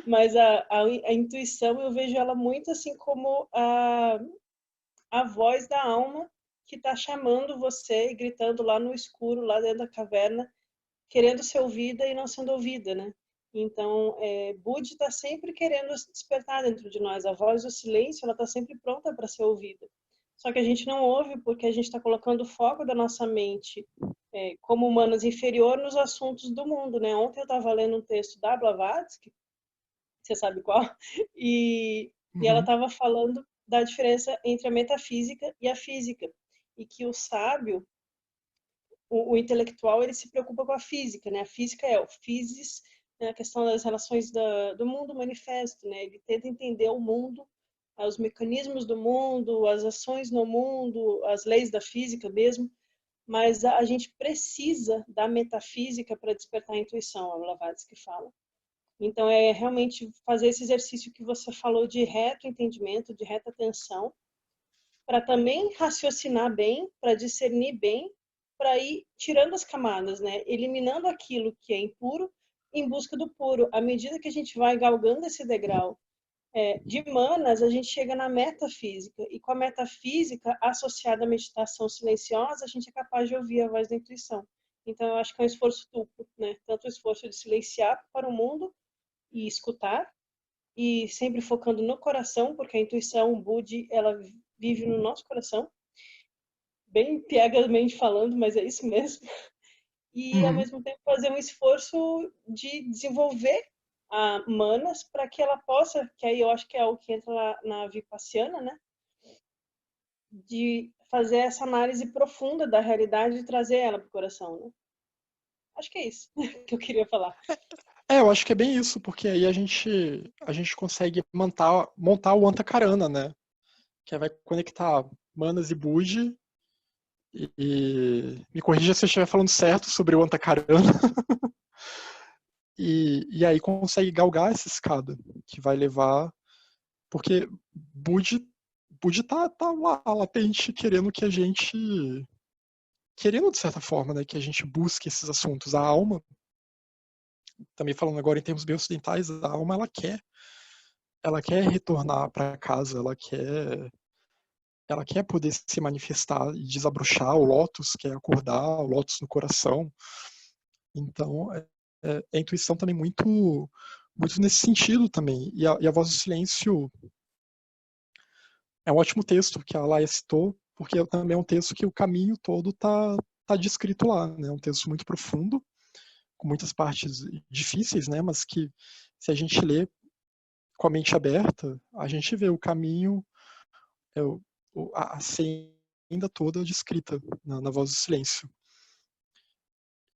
Mas a intuição, eu vejo ela muito assim como a voz da alma que está chamando você e gritando lá no escuro, lá dentro da caverna, querendo ser ouvida e não sendo ouvida, né? Então, Budi está sempre querendo despertar dentro de nós. A voz do silêncio, ela está sempre pronta para ser ouvida. Só que a gente não ouve porque a gente está colocando o foco da nossa mente como humanos inferior nos assuntos do mundo, né? Ontem eu estava lendo um texto da Blavatsky, você sabe qual, e ela estava falando da diferença entre a metafísica e a física, e que o sábio, o intelectual, ele se preocupa com a física, né? A física é o physis, né? A questão das relações do mundo manifesto, né? Ele tenta entender o mundo, os mecanismos do mundo, as ações no mundo, as leis da física mesmo, mas a gente precisa da metafísica para despertar a intuição, a Blavatsky fala. Então, é realmente fazer esse exercício que você falou de reto entendimento, de reta atenção, para também raciocinar bem, para discernir bem, para ir tirando as camadas, né? Eliminando aquilo que é impuro em busca do puro. À medida que a gente vai galgando esse degrau de manas, a gente chega na metafísica. E com a metafísica associada à meditação silenciosa, a gente é capaz de ouvir a voz da intuição. Então, eu acho que é um esforço duplo, né? Tanto o esforço de silenciar para o mundo e escutar, e sempre focando no coração, porque a intuição, o Budi, ela vive no nosso coração, bem piegamente falando, mas é isso mesmo. E, ao mesmo tempo, fazer um esforço de desenvolver a manas para que ela possa, que aí eu acho que é o que entra na Vipassana, né? De fazer essa análise profunda da realidade e trazer ela para o coração, né? Acho que é isso que eu queria falar. Eu acho que é bem isso, porque aí a gente consegue montar o Antakarana, né? Que aí vai conectar Manas e Budi. E me corrija se eu estiver falando certo sobre o Antakarana. e aí consegue galgar essa escada, que vai levar... Porque Budi tá lá, latente, querendo que a gente... Querendo, de certa forma, né, que a gente busque esses assuntos. A alma, também falando agora em termos bem ocidentais, a alma, ela quer retornar para casa, ela quer poder se manifestar e desabrochar o lótus, quer acordar o lótus no coração. Então, a intuição também muito nesse sentido também. E a Voz do Silêncio é um ótimo texto que a Laia citou, porque também é um texto que o caminho todo tá descrito lá, né? É um texto muito profundo, com muitas partes difíceis, né? Mas que, se a gente lê com a mente aberta, a gente vê o caminho, a senda toda descrita na Voz do Silêncio.